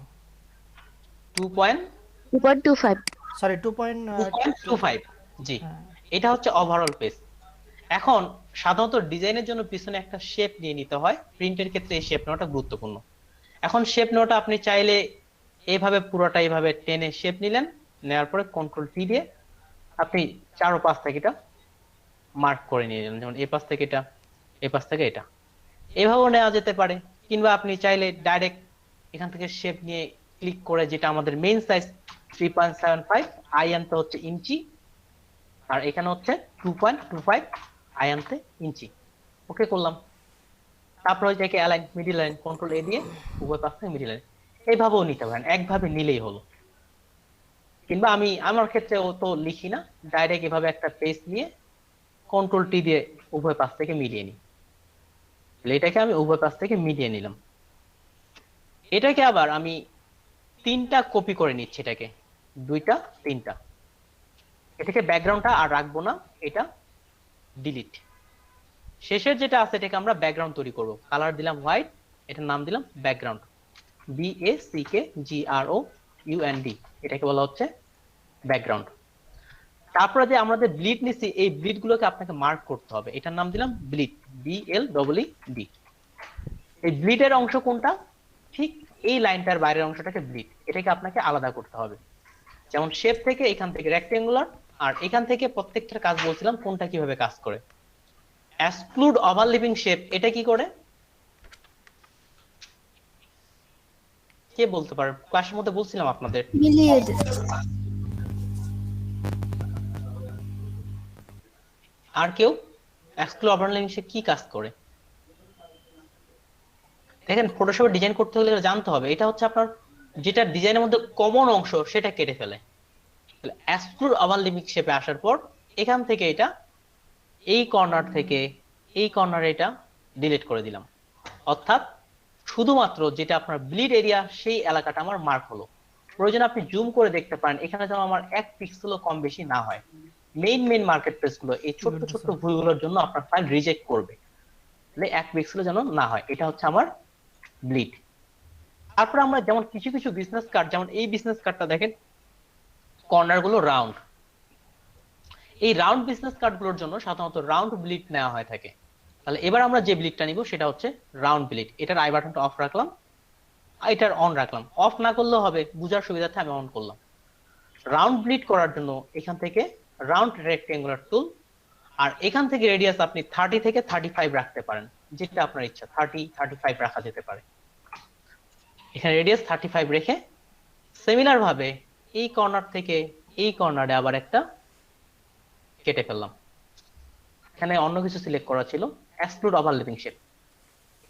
2.25। সরি 2.25। জি, হ্যাঁ। এটা হচ্ছে ওভারঅল পেজ। এখন সাধারণত ডিজাইনের জন্য পিছনে একটা শেপ নিয়ে নিতে হয়, প্রিন্টের ক্ষেত্রে এই শেপ নেওয়াটা গুরুত্বপূর্ণ। এখন শেপ নেওয়াটা আপনি চাইলে এইভাবে পুরোটা এইভাবে টেনে শেপ নিলেন, নেওয়ার পরে কন্ট্রোল টি দিয়ে আপনি চারো পাশ থেকে এটা মার্ক করে নিয়ে গেলেন, যেমন এই পাশ থেকে এটা, এই পাশ থেকে এটা, এভাবেও নেওয়া যেতে পারে। কিংবা আপনি চাইলে ডাইরেক্ট এখান থেকে শেপ নিয়ে ক্লিক করে, যেটা আমাদের মেইন সাইজ 3.75, আই আনতে হচ্ছে ইঞ্চি, আর এখানে হচ্ছে 2.25, আই আনতে ইঞ্চি। ওকে করলাম। তারপর ওই জায়গায় অ্যালাইন, মিডিল লাইন, কন্ট্রোল এ দিয়ে উভয় পাশ থেকে মিডিল লাইন, এইভাবেও নিতে পারেন, একভাবে নিলেই হলো। কিংবা আমি আমার ক্ষেত্রে ও তো লিখি না, ডাইরেক্ট এভাবে একটা পেজ নিয়ে কন্ট্রোল টি দিয়ে উভয় পাশ থেকে মিলিয়ে নিই। এটাকে আমি উভয় পাশ থেকে মিলিয়ে নিলাম। এটাকে আবার আমি 3টা কপি করে নিচ্ছি, এটাকে 2টা 3টা। এটাকে ব্যাকগ্রাউন্ডটা আর রাখবো না, এটা ডিলিট। শেষের যেটা আছে এটাকে আমরা ব্যাকগ্রাউন্ড তৈরি করব। কালার দিলাম হোয়াইট, এটার নাম দিলাম ব্যাকগ্রাউন্ড, BACKGROUND, এটাকে বলা হচ্ছে ব্যাকগ্রাউন্ড। তারপরে যে আমরা যে ব্লিড নিছি, এই ব্লিড গুলোকে আপনাকে মার্ক করতে হবে, এটার নাম দিলাম ব্লিড, BLEED। এই ব্লিডের অংশ কোনটা, ঠিক এই লাইনটার বাইরের অংশটাকে ব্লিড, এটাকে আপনাকে আলাদা করতে হবে। যেমন শেপ থেকে এখান থেকে রেক্টেঙ্গুলার, আর এখান থেকে প্রত্যেকটার কাজ বলছিলাম কোনটা কিভাবে কাজ করে। এক্সক্লুড ওভারল্যাপিং শেপ, এটা কি করে কে বলতে পারে? ক্লাসের মধ্যে বলছিলাম আপনাদের। মিলিয়ে দে। আর কেউ? এক্সক্লুড ওভারল্যাপিং শেপ কি কাজ করে? দেখেন, ফটোশপে ডিজাইন করতে হলে জানতে হবে, এটা হচ্ছে আপনার যেটা ডিজাইনের মধ্যে কমন অংশ সেটা কেটে ফেলে। এক্সক্লুড ওভারল্যাপিং শেপে আসার পর এখান থেকে এটা এই কর্নার থেকে এই কর্নারে এটা ডিলিট করে দিলাম। অর্থাৎ শুধুমাত্র যেটা আপনার ব্লিড এরিয়া সেই এলাকাটা আমার মার্ক হলো। প্রয়োজন আপনি জুম করে দেখতে পারেন, এখানে যেন আমার 1 পিক্সেলও কম বেশি না হয়। মেইন মার্কেট প্লেস গুলো এই ছোট্ট ছোট্ট ভুলগুলোর জন্য আপনার ফাইল রিজেক্ট করবে, তাহলে 1 পিক্সেলও যেন না হয়। এটা হচ্ছে আমার ব্লিড। তারপর আমরা যেমন কিছু কিছু বিজনেস কার্ড, যেমন এই বিজনেস কার্ডটা দেখেন কর্নার গুলো রাউন্ড, এই রাউন্ড বিজনেস কার্ড গুলোর জন্য সাধারণত রাউন্ড ব্লিড নেওয়া হয় থাকে। তাহলে এবার আমরা যে ব্লিডটা নিব সেটা হচ্ছে রাউন্ড ব্লিড। এটার আই বাটনটা অফ রাখলাম, এটার অন রাখলাম, অফ না করলেও হবে, বুঝার সুবিধার্থে আমি অন করলাম। রাউন্ড ব্লিড করার জন্য এখান থেকে রাউন্ড রেক্টেঙ্গুলার টুল, আর এখান থেকে রেডিয়াস আপনি 30 থেকে 35 রাখতে পারেন, যেটা আপনার ইচ্ছা, 30-35 রাখা যেতে পারে। এখানে রেডিয়াস 35 রেখে সিমিলার ভাবে এই কর্নার থেকে এই কর্নারে আবার একটা কেটে ফেললাম। এখানে অন্য কিছু সিলেক্ট করা ছিল, এক্সক্লুড ওভারল্যাপিং শেপ,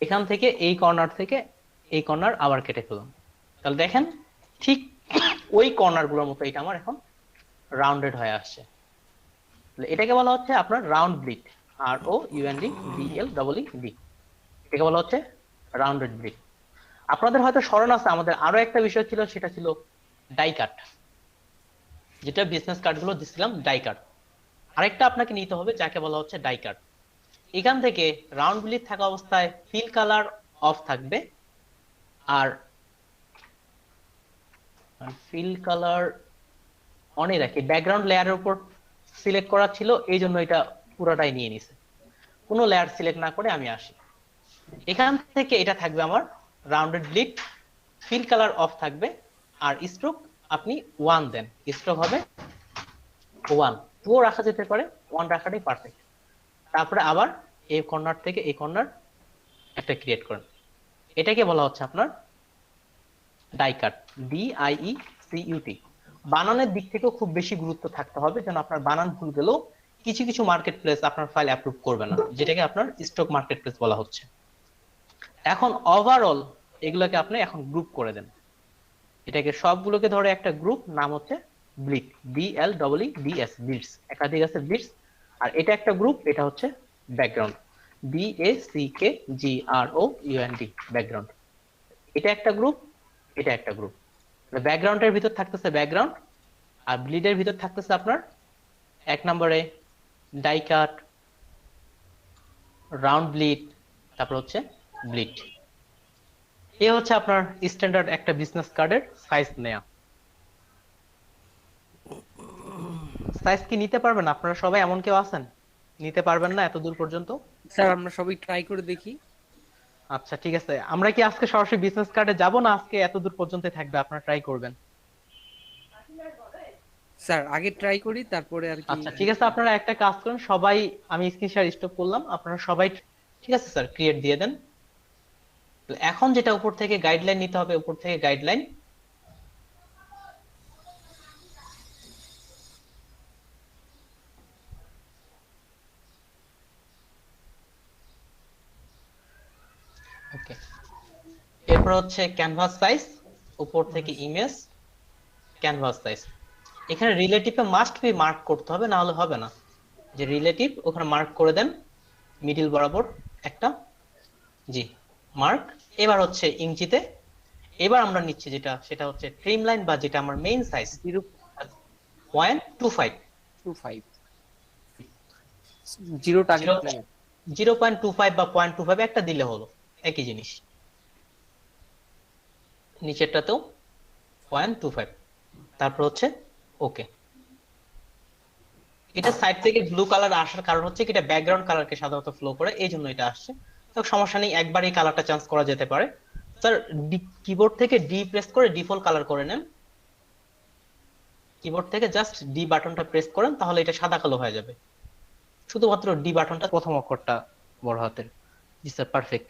এখান থেকে এই কর্নার থেকে এই কর্নার আবার কেটে ফেললাম। তাহলে দেখেন ঠিক ওই কর্নার গুলোর মতো এটা আমার এখন রাউন্ডেড হয়ে আসছে। এটাকে বলা হচ্ছে আপনার রাউন্ড ব্লিড, ROUND BLEED, এটাকে বলা হচ্ছে রাউন্ডেড ব্লিড। আপনাদের হয়তো স্মরণ আছে আমাদের আরো একটা বিষয় ছিল, সেটা ছিল ডাই কাট, যেটা বিজনেস কার্ড গুলো দিছিলাম ডাই কাট। আরেকটা আপনাকে নিতে হবে যাকে বলা হচ্ছে ডাই কাট। এখান থেকে রাউন্ড ব্লিড থাকা অবস্থায় ফিল কালার অফ থাকবে, আর ফিল কালার অনে রাখি। ব্যাকগ্রাউন্ড লেয়ারের উপর সিলেক্ট করা ছিল, এই জন্য এটা পুরোটাই নিয়ে নিছে, কোনো লেয়ার সিলেক্ট না করে আমি আসি। এখান থেকে এটা থাকবে আমার rounded bleed, fill colour of থাকবে, আর স্ট্রোক আপনি 1 দেন, স্ট্রোক হবে 1, 2 রাখা যেতে পারে, 1 রাখাটাই পারফেক্ট। তারপরে আবার এই কর্নার থেকে এই কর্নার একটা ক্রিয়েট করেন, এটাকে বলা হচ্ছে আপনার ডাই কাট, DIECUT। বানানের দিক থেকেও খুব বেশি গুরুত্ব থাকতে হবে, যেন আপনার বানান ভুল গেলেও কিছু কিছু মার্কেট প্লেস আপনার ফাইল অ্যাপ্রুভ করবে না, যেটাকে আপনার স্টক মার্কেট প্লেস বলা হচ্ছে। এখন ওভারঅল এগুলোকে আপনি এখন গ্রুপ করে দেন, এটাকে সবগুলোকে ধরে একটা গ্রুপ, নাম হচ্ছে ব্লিড, BLEEDS, ব্লিডস, একাধিক আছে ব্লিডস। আর এটা একটা গ্রুপ, এটা হচ্ছে ব্যাকগ্রাউন্ড, BACKGROUND, ব্যাকগ্রাউন্ড। এটা একটা গ্রুপ, এটা একটা গ্রুপ। ব্যাকগ্রাউন্ডের ভিতর থাকতেছে ব্যাকগ্রাউন্ড, আর ব্লিডের ভিতর থাকতেছে আপনার 1 নম্বরে ডাই কাট, রাউন্ড ব্লিড, তারপর হচ্ছে ব্লিড। এ হচ্ছে আপনার স্ট্যান্ডার্ড একটা বিজনেস কার্ডের সাইজ নেয়া। সাইজ কি নিতে পারবেন আপনারা সবাই? এমন কেউ আছেন নিতে পারবেন না এত দূর পর্যন্ত? স্যার আমরা সবাই ট্রাই করে দেখি। আচ্ছা ঠিক আছে, আমরা কি আজকে সরাসরি বিজনেস কার্ডে যাব না আজকে এত দূর পর্যন্ত থাকবে, আপনারা ট্রাই করবেন? স্যার আগে ট্রাই করি তারপরে আর কি। আচ্ছা ঠিক আছে, আপনারা একটা কাজ করুন সবাই, আমি স্ক্রিন শেয়ার স্টপ করলাম, আপনারা সবাই, ঠিক আছে স্যার, ক্রিয়েট দিয়ে দেন। এখন যেটা উপর থেকে গাইডলাইন নিতে হবে, উপর থেকে গাইডলাইন, এরপর হচ্ছে ক্যানভাস সাইজ, উপর থেকে ইমেজ, ক্যানভাস সাইজ। এখানে রিলেটিভে মাস্ট বি মার্ক করতে হবে, না হলে হবে না। যে রিলেটিভ ওখানে মার্ক করে দেন মিডিল বরাবর একটা, জি মার্ক। এবার হচ্ছে ইঞ্চিতে, এবার আমরা নিচ্ছি যেটা, সেটা হচ্ছে ট্রিম লাইন বা যেটা আমার মেইন সাইজ 0.25। 0.25 জিরো টার্গেট নাই। 0.25 বা 0.25 একটা দিলে হলো, একই জিনিস। নিচেরটাতেও 0.25, তারপর হচ্ছে ওকে। এটা সাইড থেকে ব্লু কালার আসার কারণ হচ্ছে কি, এটা ব্যাকগ্রাউন্ড কালারকে সাধারণত ফ্লো করে, এই জন্য এটা আসছে। তো সমস্যা নেই, একবার এই কালারটা চেঞ্জ করা যেতে পারে। স্যার কিবোর্ড থেকে ডি প্রেস করে ডিফল্ট কালার করে নেন। কিবোর্ড থেকে জাস্ট ডি বাটনটা প্রেস করেন, তাহলে এটা সাদা কালো হয়ে যাবে। শুধুমাত্র ডি বাটনটা, প্রথম অক্ষরটা বড় হাতের। জি স্যার, পারফেক্ট।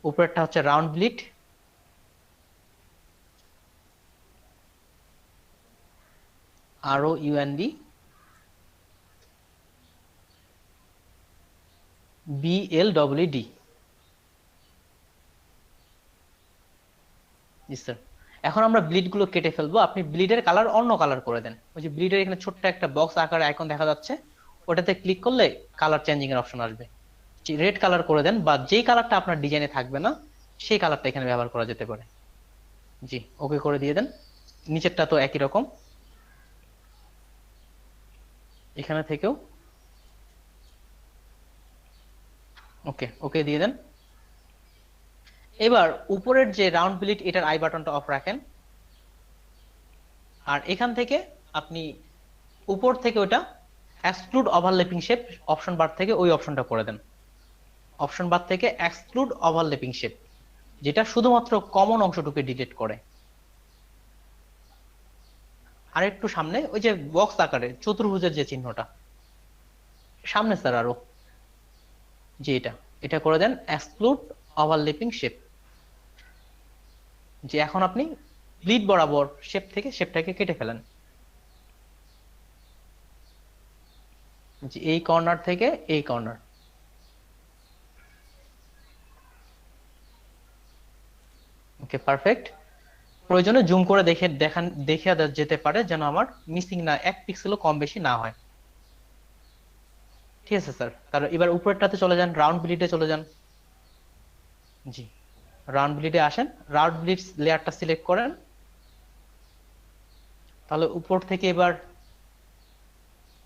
উপরেরটা হচ্ছে রাউন্ড ব্লিড, ROUND BLED। জি স্যার, এখন আমরা ব্লিড গুলো কেটে ফেলবো। আপনি ব্লিডের কালার অন্য কালার করে দেন। ওই যে ব্লিডের এখানে ছোট্ট একটা বক্স আকারে আইকন দেখা যাচ্ছে, ওটাতে ক্লিক করলে কালার চেঞ্জিং এর অপশন আসবে। রেড কালার করে দেন, বা যেই কালারটা আপনার ডিজাইনে থাকবে না সেই কালারটা এখানে ব্যবহার করা যেতে পারে। জি ওকে করে দিয়ে দেন। নিচেরটা তো একই রকম, এখানে থেকেও ওকে ওকে দিয়ে দেন। এবার উপরের যে রাউন্ড ব্লিড, এটার আই বাটনটা অফ রাখেন। আর এখান থেকে আপনি উপর থেকে ওটা এক্সক্লুড ওভারল্যাপিং শেপ, অপশন বার থেকে ওই অপশনটা করে দেন। অপশন বার থেকে এক্সক্লুড ওভারল্যাপিং শেপ, যেটা শুধুমাত্র কমন অংশটুকু ডিলিট করে। আর একটু সামনে ওই যে বক্স আকারে চতুর্ভুজের যে চিহ্নটা সামনে স্যার, আরো যে এটা এটা করে দেন এক্সক্লুড ওভারল্যাপিং শেপ। যে এখন আপনি ব্লিড বরাবর শেপ থেকে শেপটাকে কেটে ফেলেন। যে এই কর্নার থেকে এই কর্নার। Okay perfect. প্রয়োজনে জুম করে দেখে যেতে পারে, যেন আমার মিসিং না, 1 পিক্সেলও কম বেশি না হয়। ঠিক আছে স্যার, তাহলে এবার উপরেরটাতে চলে যান, রাউন্ড ব্লিডে চলে যান। জি রাউন্ড ব্লিডে আসেন, রাউন্ড ব্লিড লেয়ারটা সিলেক্ট করেন। তাহলে উপর থেকে এবার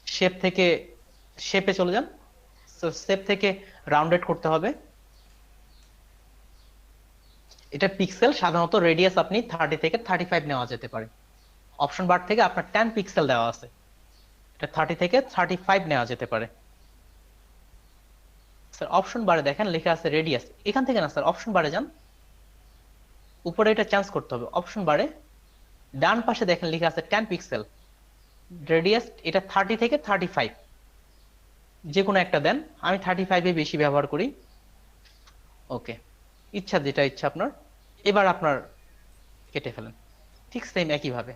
শেপ থেকে শেপে চলে যান। শেপ থেকে রাউন্ডেড করতে হবে। এটা পিক্সেল, সাধারণত রেডিয়াস আপনি 30 থেকে 35 নেওয়া যেতে পারে। অপশন বার থেকে আপনার 10 পিক্সেল দেওয়া আছে, এটা 30 থেকে 35 নেওয়া যেতে পারে। স্যার অপশন বারে দেখেন লেখা আছে রেডিয়াস, এখান থেকে না স্যার, অপশন বারে যান, উপরে এটা চেঞ্জ করতে হবে। অপশন বারে ডান পাশে দেখেন লেখা আছে 10 পিক্সেল, রেডিয়াস এটা 30 থেকে 35, যে কোনো একটা দেন। আমি 35 বেশি ব্যবহার করি। ওকে, ইচ্ছা যেটা ইচ্ছা আপনার। এবার আপনার কেটে ফেলেন ঠিক সেম একই ভাবে।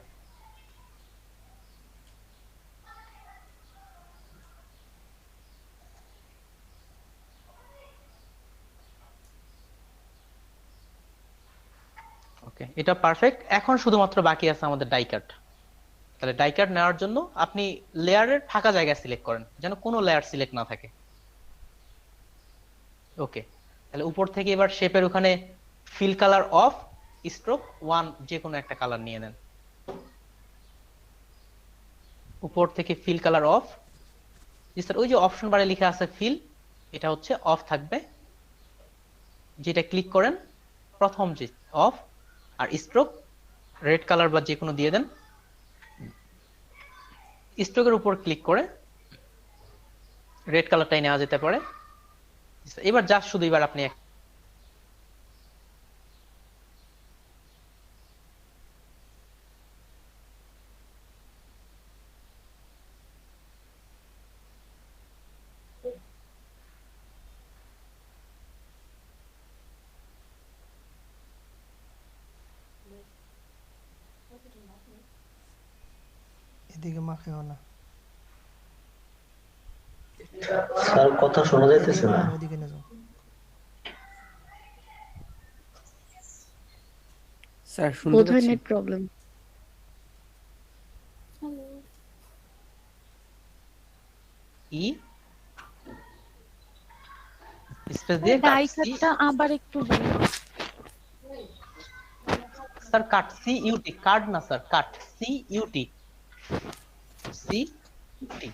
ওকে, এটা পারফেক্ট। এখন শুধুমাত্র বাকি আছে আমাদের ডাই কাট। তাহলে ডাই কাট নেওয়ার জন্য আপনি লেয়ারের ফাঁকা জায়গা সিলেক্ট করেন, যেন কোনো লেয়ার সিলেক্ট না থাকে। ওকে, তাহলে উপর থেকে এবার শেপের ওখানে ফিল কালার অফ, স্ট্রোক 1 যে কোনো একটা কালার নিয়ে নেন। উপর থেকে fill colour of. G sir, ওই যে অপশন বারে লেখা আছে ফিল, এটা হচ্ছে অফ থাকবে। যেটা ক্লিক করেন প্রথম যে অফ, আর স্ট্রোক রেড কালার বা যে কোনো দিয়ে দেন। স্ট্রোকের উপর ক্লিক করে রেড কালারটাই নেওয়া যেতে পারে। এবার জাস্ট শুধু এবার আপনি এদিকে মাখেও না, স্যার কথা শোনা যাইতেছে না। ওইদিকে নিয়ে যাও। স্যার শুনতে বোধহয় পাচ্ছেন? Net problem. ই স্পেস দিয়ে ডাই কাট সি, কাটটা আবার একটু বলুন। স্যার কাট সি ইউটি, কার্ড না স্যার, কাট সি ইউটি, সি টি।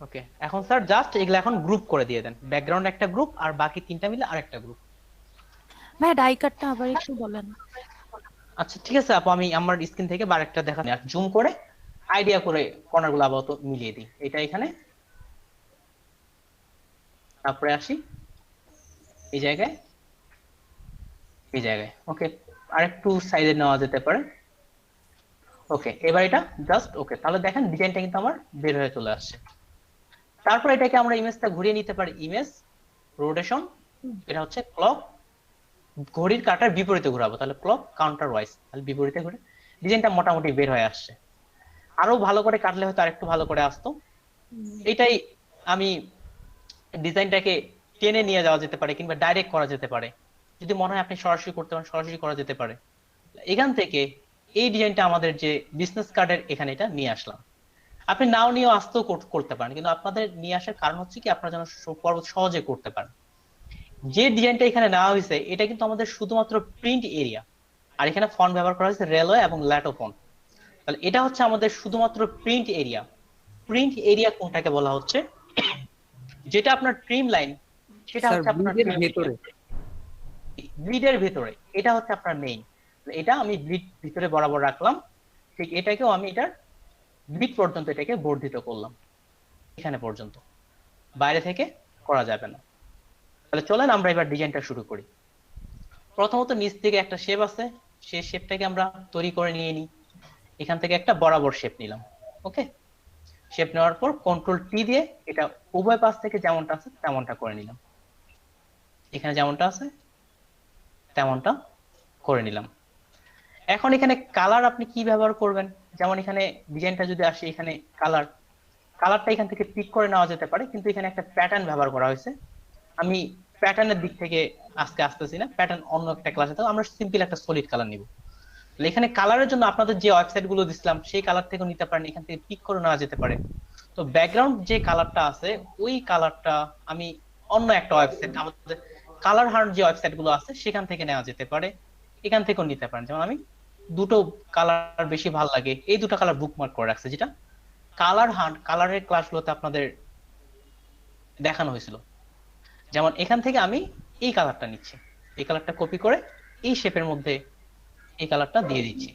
ওকে, এখন স্যার জাস্ট এগুলো এখন গ্রুপ করে দিয়ে দেন, ব্যাকগ্রাউন্ড একটা গ্রুপ আর বাকি তিনটা মিলে আরেকটা গ্রুপ। ভাই ডাই কাটটা আবার একটু বলেন। আচ্ছা ঠিক আছে আপু, আমি আমার স্ক্রিন থেকে আরেকটা দেখাচ্ছি, আর জুম করে আইডিয়া করে কর্নার গুলো আপাতত মিলিয়ে দিই। এটা এখানে, তারপরে আসি এই জায়গায়, এই জায়গায়। ওকে, আরেকটু সাইজে নেওয়া যেতে পারে। ওকে, এবার এটা জাস্ট ওকে, তাহলে দেখেন ডিজাইনটা কিন্তু আমার বের হয়ে চলে আসছে। তারপর এটাকে আমরা ইমেজটা ঘুরিয়ে নিতে পারি, ইমেজ রোটেশন, এটা হচ্ছে ক্লক, ঘড়ির কাঁটার বিপরীতে ঘোরাবো, তাহলে ক্লক কাউন্টার ওয়াইজ, তাহলে বিপরীতে ঘুরে ডিজাইনটা মোটামুটি বের হয়ে আসছে। আরো ভালো করে কাটলে হয়তো আরেকটু ভালো করে আসতো। এটাই আমি ডিজাইনটাকে টেনে নিয়ে যাওয়া যেতে পারে কিংবা ডাইরেক্ট করা যেতে পারে, যদি মনে হয় আপনি সরাসরি করতে পারেন সরাসরি করা যেতে পারে। এখান থেকে এই ডিজাইনটা আমাদের যে বিজনেস কার্ডের এখানে এটা নিয়ে আসলাম। আপনি নাও নিয়েও আসতেও করতে পারেন, কিন্তু আপনাদের নিয়ে আসার কারণ হচ্ছে কি আপনারা যেন সহজে করতে পারেন। যে ডিজাইনটা এখানে নেওয়া হয়েছে এটা কিন্তু আমাদের শুধুমাত্র প্রিন্ট এরিয়া, আর এখানে ফন্ট ব্যবহার করা হয়েছে রেলওয়ে এবং ল্যাটো ফন্ট। তাহলে এটা হচ্ছে আমাদের শুধুমাত্র প্রিন্ট এরিয়া। প্রিন্ট এরিয়া কোনটাকে বলা হচ্ছে, যেটা আপনার ট্রিম লাইন, সেটা স্যার হচ্ছে আপনার ব্লিডের ভেতরে। গ্রিডের ভেতরে, এটা হচ্ছে আপনার মেইন। এটা আমি গ্রিড ভিতরে বরাবর রাখলাম, ঠিক এটাকেও আমি এটার গ্রিড পর্যন্ত এটাকে বর্ধিত করলাম, এখানে পর্যন্ত, বাইরে থেকে করা যাবে না। তাহলে চলেন আমরা এবার ডিজাইনটা শুরু করি। প্রথমত নিচ থেকে একটা শেপ আছে, সেই শেপটাকে আমরা তৈরি করে নিয়ে নিই। এখান থেকে একটা বরাবর শেপ নিলাম। ওকে, শেপ নেওয়ার পর কন্ট্রোল টি দিয়ে এটা উভয় পাশ থেকে যেমনটা আছে তেমনটা করে নিলাম, এখানে যেমনটা আছে তেমনটা করে নিলাম। এখন এখানে কালার আপনি কি ব্যবহার করবেন, যেমন এখানে ডিজাইনটা যদি আসে, এখানে কালারটা এখান থেকে পিক করে নেওয়া যেতে পারে, কিন্তু এখানে একটা প্যাটার্ন ব্যবহার করা হয়েছে। আমি প্যাটার্নের দিক থেকে আজকে আসতেছি না, প্যাটার্ন অন্য একটা ক্লাসে, তো আমরা সিম্পল একটা সলিড কালার নিব। এখানে কালারের জন্য আপনাদের যে ওয়েবসাইট গুলো দিছিলাম সেই কালার থেকেও নিতে পারেন, এখান থেকে পিক করে নেওয়া যেতে পারে। তো ব্যাকগ্রাউন্ড যে কালারটা আছে ওই কালারটা আমি অন্য একটা ওয়েবসাইট, আমাদের কালার হান্ট যে ওয়েবসাইট গুলো আছে সেখান থেকে নেওয়া যেতে পারে, এখান থেকেও নিতে পারেন। যেমন আমি দুটো কালার বেশি ভালো লাগে, এই দুটো কালার বুকমার্ক করে রাখছে, যেটা কালার হান্ট কালারের ক্লাসগুলোতে আপনাদের দেখানো হয়েছিল। যেমন এখান থেকে আমি এই কালারটা নিচ্ছি, এই কালারটা কপি করে এই শেপের মধ্যে এই কালারটা দিয়ে দিচ্ছি,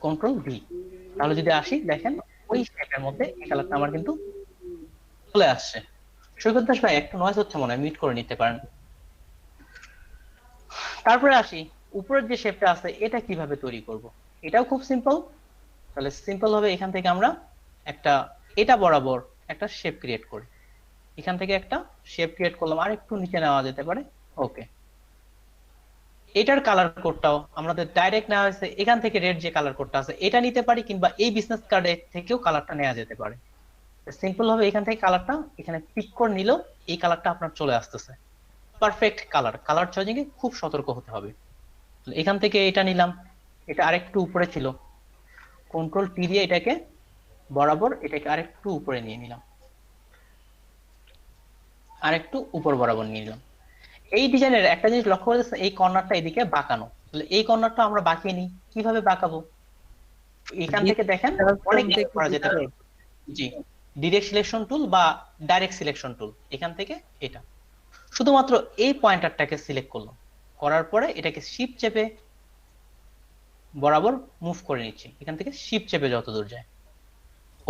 কন্ট্রোল ভি। তাহলে যদি আসি দেখেন ওই শেপের মধ্যে এই কালারটা আমার কিন্তু চলে আসছে। সৈকত দাস ভাই একটু নয়েজ হচ্ছে মনে হয়, মিউট করে নিতে পারেন। তারপরে আসি উপরের যে শেপটা আছে এটা কিভাবে তৈরি করব, এটাও খুব সিম্পল। তাহলে সিম্পল হবে, এখান থেকে আমরা একটা এটা বরাবর একটা শেপ ক্রিয়েট করি, এখান থেকে একটা শেপ ক্রিয়েট করলাম, আর একটু নিচে নেওয়া যেতে পারে। ওকে, এটার কালার কোডটাও আমাদের ডাইরেক্ট নেওয়া হয়েছে, এখান থেকে রেড যে কালার কোডটা আছে এটা নিতে পারি, কিংবা এই বিজনেস কার্ডে থেকেও কালারটা নেওয়া যেতে পারে। সিম্পল হবে, এখান থেকে কালারটা এখানে পিক করে নিল, এই কালারটা আপনার চলে আসতেছে পারফেক্ট কালার। কালার চয়েজিং এ খুব সতর্ক হতে হবে। এখান থেকে এটা নিলাম, এটা আরেকটু উপরে ছিল, কন্ট্রোল টি দিয়ে এটাকে বরাবর এটাকে আরেকটু উপরে নিয়ে নিলাম, আরেকটু উপর বরাবর নিয়ে নিলাম। এই ডিজাইনের একটা জিনিস লক্ষ্য করেছে, এই কর্নারটা এদিকে বাঁকানো, তাহলে এই কর্নারটা আমরা বাঁকিয়ে নিই। কিভাবে বাঁকাবো, এখান থেকে দেখেন অনেক কিছু করা যেতে পারে। জি, ডিরেক্ট সিলেকশন টুল বা ডাইরেক্ট সিলেকশন টুল, এখান থেকে এটা শুধুমাত্র এই পয়েন্টারটাকে সিলেক্ট করলাম, করার পরে এটাকে শিফট চেপে বরাবর মুভ করে নিচ্ছি, এখান থেকে শিফট চেপে যত দূর যায়।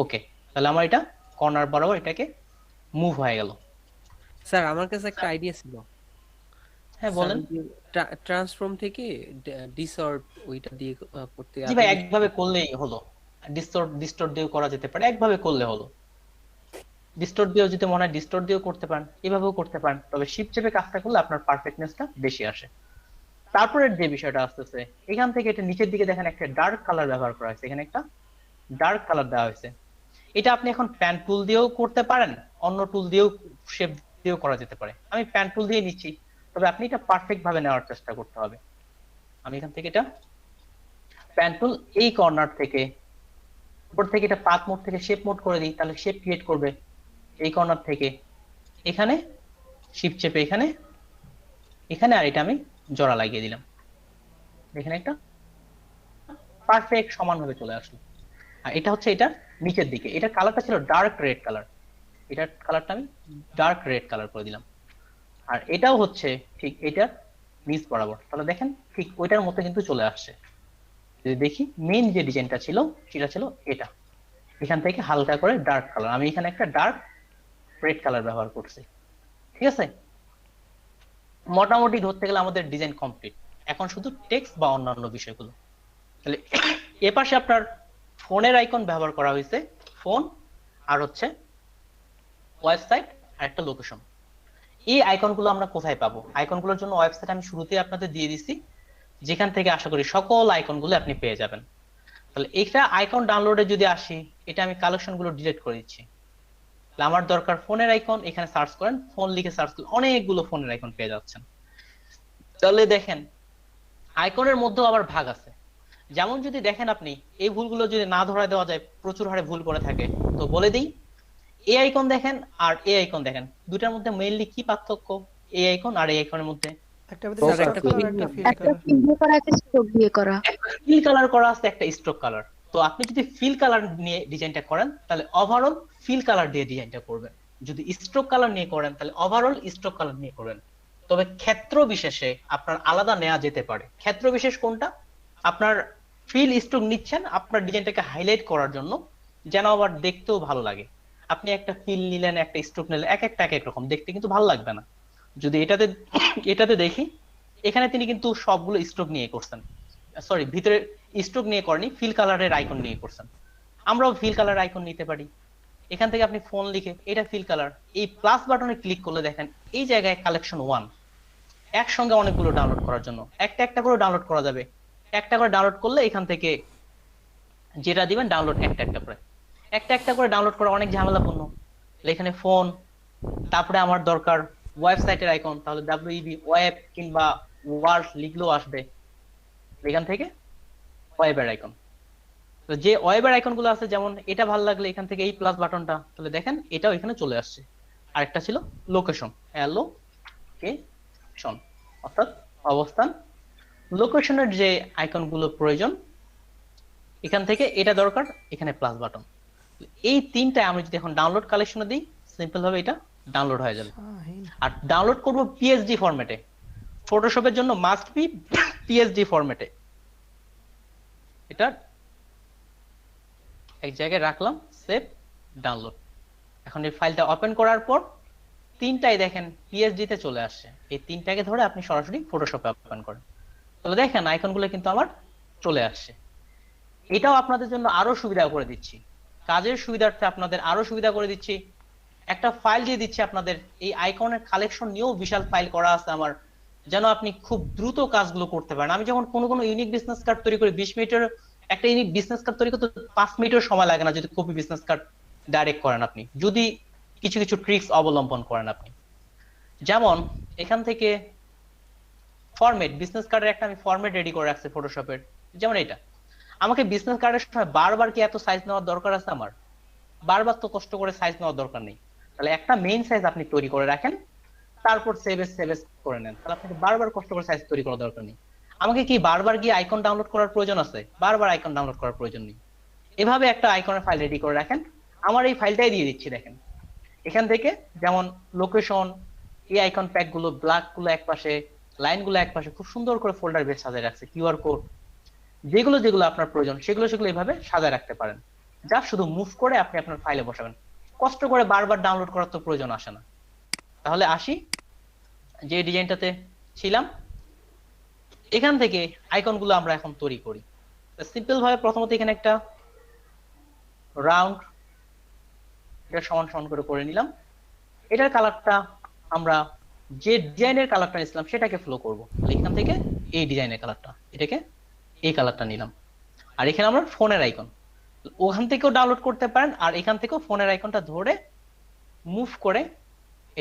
ওকে, তাহলে আমার এটা কর্নার বরাবর এটাকে মুভ হয়ে গেল। স্যার আমার কাছে একটা আইডিয়া ছিল। হ্যাঁ বলেন। ট্রান্সফর্ম থেকে ডিসঅর্ট ওইটা দিয়ে করতে জি ভাই, একভাবে করলেই হলো, ডিস্টোর্ট দিয়েও করা যেতে পারে, একভাবে করলে হলো। ডিস্টোর্ট দিয়েও যদি মনে হয় ডিস্টোর্ট দিয়েও করতে পারেন, এভাবেও করতে পারেন, তবে শিফট চেপে কাজটা করলে আপনার পারফেক্টনেসটা বেশি আসে। তারপরের যে বিষয়টা আসতেছে, এখান থেকে এটা নিচের দিকে দেখেন একটা ডার্ক কালার ব্যবহার করা হয়েছে, এখানে একটা ডার্ক কালার দেওয়া হয়েছে। এটা আপনি এখন প্যান টুল দিয়েও করতে পারেন, অন্য টুল দিয়েও শেপ দিয়েও করা যেতে পারে। আমি প্যান টুল দিয়ে নিচ্ছি, তবে আপনি এটা পারফেক্ট ভাবে নেওয়ার চেষ্টা করতে হবে। আমি এখান থেকে এটা প্যান টুল এই কর্নার থেকে উপর থেকে এটা পাথ মোড থেকে শেপ মোড করে দিই, তাহলে শেপ ক্রিয়েট করবে এই কর্নার থেকে এখানে, শিফট চেপে এখানে এখানে, আর এটা আমি জোড়া লাগিয়ে দিলাম। এখানে একটা পারফেক্ট সমানভাবে চলে আসলো। আর এটা হচ্ছে এটা নিচের দিকে, এটা কালারটা ছিল ডার্ক রেড কালার, এটার কালারটা আমি ডার্ক রেড কালার করে দিলাম। আর এটাও হচ্ছে ঠিক এটা নিচ বরাবর, তাহলে দেখেন ঠিক ওইটার মতো কিন্তু চলে আসছে। যদি দেখি মেইন যে ডিজাইনটা ছিল সেটা ছিল এটা, এখান থেকে হালকা করে ডার্ক কালার, আমি এখানে একটা ডার্ক রেড কালার ব্যবহার করছি। ঠিক আছে, মোটামুটি ধরতে গেলে আমাদের ডিজাইন কমপ্লিট। এখন শুধু টেক্সট বা অন্যান্য বিষয়গুলো। তাহলে এ পাশে আপনার ফোনের আইকন ব্যবহার করা হয়েছে, ফোন আর হচ্ছে ওয়েবসাইট আর একটা লোকেশন। এই আইকনগুলো আমরা কোথায় পাবো? আইকনগুলোর জন্য ওয়েবসাইট আমি শুরুতেই আপনাদের দিয়ে দিছি, যেখান থেকে আশা করি সকল আইকনগুলো আপনি পেয়ে যাবেন। তাহলে এটা আইকন ডাউনলোডে যদি আসি, এটা আমি কালেকশনগুলো ডিলিট করে দিচ্ছি। তাহলে আমার দরকার ফোনের আইকন, এখানে সার্চ করেন, ফোন লিখে সার্চ করলে অনেকগুলো ফোনের আইকন পেয়ে যাচ্ছেন। তাহলে দেখেন আইকনের মধ্যেও আবার ভাগ আছে। যেমন যদি দেখেন আপনি এই ভুলগুলো যদি না ধরা দেওয়া যায়, প্রচুর হারে ভুল করে থাকে, তো বলে দিই এ আইকন দেখেন আর এ আইকন দেখেন, দুটার মধ্যে মেইনলি কি পার্থক্য? এ আইকন আর এই আইকনের মধ্যে একটা ভিতরে স্যার, স্ট্রোক একটা কালার, একটা ফিল একটা কালার। ফিল দিয়ে করা, একটা স্ট্রোক দিয়ে করা। একটা ফিল কালার করা আছে, একটা স্ট্রোক কালার। তো আপনি যদি ফিল কালার নিয়ে ডিজাইনটা করেন তাহলে ওভারঅল ফিল কালার দিয়ে ডিজাইনটা করবেন, যদি স্ট্রোক কালার নিয়ে করেন তাহলে ওভারঅল স্ট্রোক কালার নিয়ে করবেন। তবে ক্ষেত্র বিশেষে আপনার আলাদা নেওয়া যেতে পারে। ক্ষেত্র বিশেষ কোনটা? আপনার ফিল স্ট্রোক নিচ্ছেন আপনার ডিজাইনটাকে হাইলাইট করার জন্য, যেন আবার দেখতেও ভালো লাগে। আপনি একটা ফিল নিলেন, একটা স্ট্রোক নিলেন, এক একটা এক এক রকম দেখতে কিন্তু ভালো লাগবে না। যদি এটাতে দেখি, এখানে তিনি কিন্তু সবগুলো স্ট্রোক নিয়ে করছেন, সরি ভিতরে স্ট্রোক নিয়ে করেনি, ফিল কালারের আইকন নিয়ে করছেন। আমরাও ফিল কালার আইকন নিতে পারি। এখান থেকে আপনি ফোন লিখে এটা ফিল কালার, এই প্লাস বাটনে ক্লিক করলে দেখেন এই জায়গায় কালেকশন 1 একসঙ্গে অনেকগুলো ডাউনলোড করার জন্য একটা একটা করে ডাউনলোড করা যাবে। একটা করে ডাউনলোড করলে এখান থেকে যেটা দিবেন ডাউনলোড একটা একটা করে ডাউনলোড করা অনেক ঝামেলাপূর্ণ। এখানে ফোন, তারপরে আমার দরকার ওয়েবসাইটের আইকন, তাহলে WEB ওয়েব কিংবা ওয়ার্ল্ড লিখলেও আসবে। এখান থেকে ওয়েবের আইকন, তো যে ওয়েবের আইকন গুলো আছে, যেমন এটা ভালো লাগলে এখান থেকে এই প্লাস বাটনটা, তাহলে দেখেন এটাও এখানে চলে আসছে। আরেকটা ছিল লোকেশন, লোকেশন অর্থাৎ অবস্থান। লোকেশনের যে আইকন গুলো প্রয়োজন এখান থেকে এটা দরকার, এখানে প্লাস বাটন। এই তিনটা আমি যদি এখন ডাউনলোড কালেকশনে দিই, সিম্পল ভাবে এটা ডাউনলোড হয়ে যাবে। আর ডাউনলোড করব পিএসডি ফরম্যাটে, ফটোশপের জন্য মাস্ট বি পিএসডি ফরম্যাটে। এটা এক জায়গায় রাখলাম, সেভ, ডাউনলোড। এখন এই ফাইলটা ওপেন করার পর তিনটাই দেখেন পিএসডি তে চলে আসছে। এই তিনটাকে ধরে আপনি সরাসরি ফটোশপে ওপেন করেন, তাহলে দেখেন আইকনগুলো কিন্তু আমার চলে আসছে। এটাও আপনাদের জন্য আরো সুবিধা করে দিচ্ছি, কাজের সুবিধার্থে আপনাদের আরো সুবিধা করে দিচ্ছি। একটা ফাইল দিয়ে দিচ্ছি আপনাদের, এই আইকনের কালেকশন নিয়েও বিশাল ফাইল করা আছে আমার, যেন আপনি খুব দ্রুত কাজগুলো করতে পারেন। আমি যখন কোনো ইউনিক বিজনেস কার্ড তৈরি করি, 20 মিনিটের একটা ইউনিক বিজনেস কার্ড তৈরি করতে 5 মিনিটের সময় লাগে না যদি কপি বিজনেস কার্ড ডাইরেক্ট করেন আপনি, যদি কিছু কিছু ট্রিক্স অবলম্বন করেন আপনি। যেমন এখান থেকে ফরম্যাট, বিজনেস কার্ডের একটা আমি ফরম্যাট রেডি করে রাখছি ফটোশপের, যেমন এটা। আমাকে বিজনেস কার্ডের সময় বারবার কি এত সাইজ নেওয়ার দরকার আছে? আমার বারবার তো কষ্ট করে সাইজ নেওয়ার দরকার নেই। তাহলে একটা মেইন সাইজ আপনি তৈরি করে রাখেন, তারপর সেভ এস করে নেন, তাহলে আপনাকে বারবার কষ্ট করে সাইজ তৈরি করার দরকার নেই। আমাকে কি বারবার গিয়ে আইকন ডাউনলোড করার প্রয়োজন আছে? বারবার আইকন ডাউনলোড করার প্রয়োজন নেই। এভাবে একটা আইকনের ফাইল রেডি করে রাখেন। আমার এই ফাইলটাই দিয়ে দিচ্ছি, দেখেন এখান থেকে যেমন লোকেশন, এই আইকন প্যাক গুলো, ব্লক গুলো এক পাশে, লাইন গুলো এক পাশে, খুব সুন্দর করে ফোল্ডার বেশ সাজিয়ে রাখছে। কিউআর কোড, যেগুলো যেগুলো আপনার প্রয়োজন সেগুলো এইভাবে সাজায় রাখতে পারেন। যা শুধু মুভ করে আপনি আপনার ফাইলে বসাবেন, কষ্ট করে বারবার ডাউনলোড করার তো প্রয়োজন আসে না। তাহলে আসি যে ডিজাইনটাতে ছিলাম, এখান থেকে আইকনগুলো আমরা এখন তৈরি করি। সিম্পল ভাবে প্রথমত এখানে একটা রাউন্ড, এটা সমান সমান করে নিলাম। এটার কালারটা আমরা যে ডিজাইনের কালারটা নিয়েছিলাম সেটাকে ফলো করব। এখান থেকে এই ডিজাইনের কালারটা, এটাকে এই কালারটা নিলাম। আর এখানে আমরা ফোনের আইকন, ওখান থেকেও ডাউনলোড করতে পারেন, আর এখান থেকেও ফোনের আইকনটা ধরে মুভ করে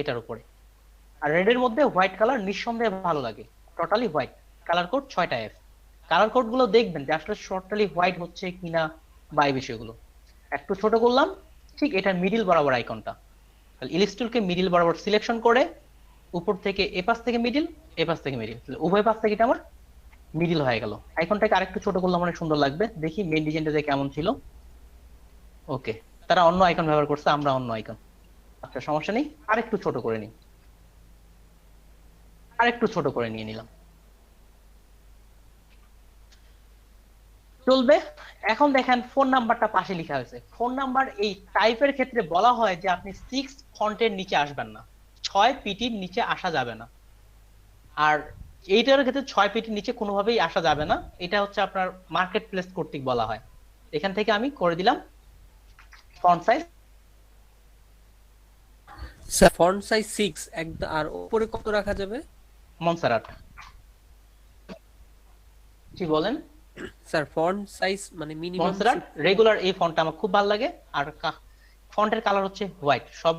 এটার উপরে আর রেডের মধ্যে হোয়াইট কালার নিঃসন্দেহে ভালো লাগে, টোটালি হোয়াইট। কালার কোড 6টা এফ। কালার কোড গুলো দেখবেন যে আসলে টোটালি হোয়াইট হচ্ছে কিনা বা এই বিষয়গুলো। একটু ছোট করলাম, ঠিক এটার মিডিল বরাবর আইকনটা, তাহলে ইলিপস টুলকে মিডিল বরাবর সিলেকশন করে উপর থেকে এ পাশ থেকে মিডিল, এ পাশ থেকে মিডিল, উভয় পাশ থেকে এটা আমার মিডিল হয়ে গেল। আইকনটাকে আরেকটু ছোট করলাম, অনেক সুন্দর লাগবে। দেখি মেইন ডিজাইনটা যে কেমন ছিল। ওকে, তারা অন্য আইকন ব্যবহার করছে, আমরা অন্য আইকন। আচ্ছা সমস্যা নেই, আরেকটু ছোট করে নিই, আরেকটু ছোট করে নিয়ে নিলাম, চলবে। এখন দেখেন ফোন নাম্বারটা পাশে লেখা হয়েছে। ফোন নাম্বার এই টাইপের ক্ষেত্রে বলা হয় যে আপনি 6 ফন্টের নিচে আসবেন না, 6 পিটির নিচে আসা যাবে না। আর এইটার ক্ষেত্রে 6 পিটির নিচে কোনোভাবেই আসা যাবে না, এটা হচ্ছে আপনার মার্কেট প্লেস কর্তৃক বলা হয়। এখান থেকে আমি করে দিলাম font size, sir font size 6 একদম। আর উপরে কত রাখা যাবে? মনসারাট। কি বলেন? স্যার ফন্ট সাইজ মানে মিনিমাম মনসারাট রেগুলার, এই ফন্টটা আমার খুব ভালো লাগে। আর ফন্টের কালার হচ্ছে হোয়াইট। সব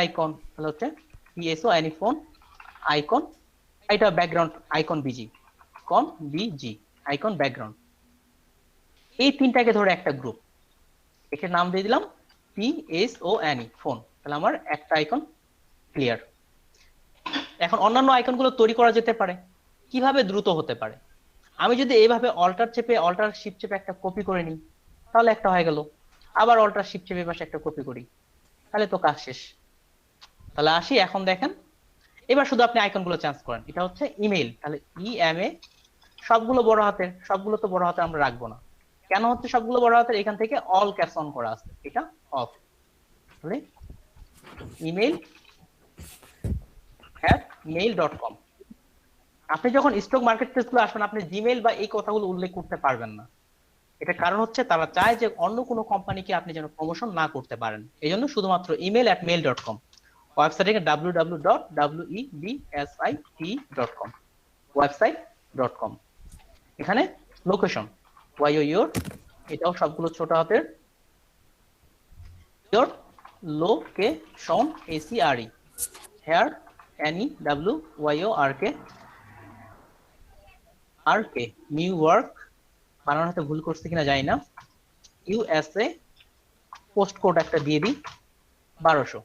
আইকন তাহলে হচ্ছে পিএসও এনি ফোন আইকন, এটা ব্যাকগ্রাউন্ড আইকন বিজি, কন বিজি আইকন ব্যাকগ্রাউন্ড। এই তিনটাকে ধরে একটা গ্রুপ, এটার নাম দিয়ে দিলাম পিএসও এনি ফোন। তাহলে আমার একটা আইকন ক্লিয়ার। এখন অন্যান্য আইকনগুলো তৈরি করা যেতে পারে। কিভাবে দ্রুত হতে পারে? আমি যদি এইভাবে অল্টার চেপে অল্টার শিফট চেপে একটা কপি করে নিই, তাহলে একটা হয়ে গেল। আবার অল্টার শিফট চেপে পাশে একটা কপি করি, তাহলে তো কাজ শেষ। তাহলে আসি, এখন দেখেন এবার শুধু আপনি আইকনগুলো চেঞ্জ করেন। এটা হচ্ছে ইমেইল, তাহলে ইএমএ সবগুলো বড় হাতের, সবগুলো তো বড় হাতে আমরা রাখবো না। কেন হচ্ছে সবগুলো বড় হাতের? এখান থেকে অল ক্যাপস অন করা আছে, এটা অফ। তাহলে email@mail.com। আপনি যখন স্টক মার্কেট প্লেস গুলো আসবেন, আপনি জিমেইল বা এই কথাগুলো উল্লেখ করতে পারবেন না। এটা কারণ হচ্ছে তারা চায় যে অন্য কোনো কোম্পানিকে আপনি যেন প্রমোশন না করতে পারেন, এই জন্য শুধুমাত্র email@mail.com। ওয়েবসাইটে www.website.com, website.com। এখানে লোকেশন your, এটাও সবগুলো ছোট হাতের, your location ACRE, here NEWYORK, new York, বানানো হয়তো ভুল করছে কিনা জানি না, USA, পোস্ট কোড একটা দিয়ে দিই 1200।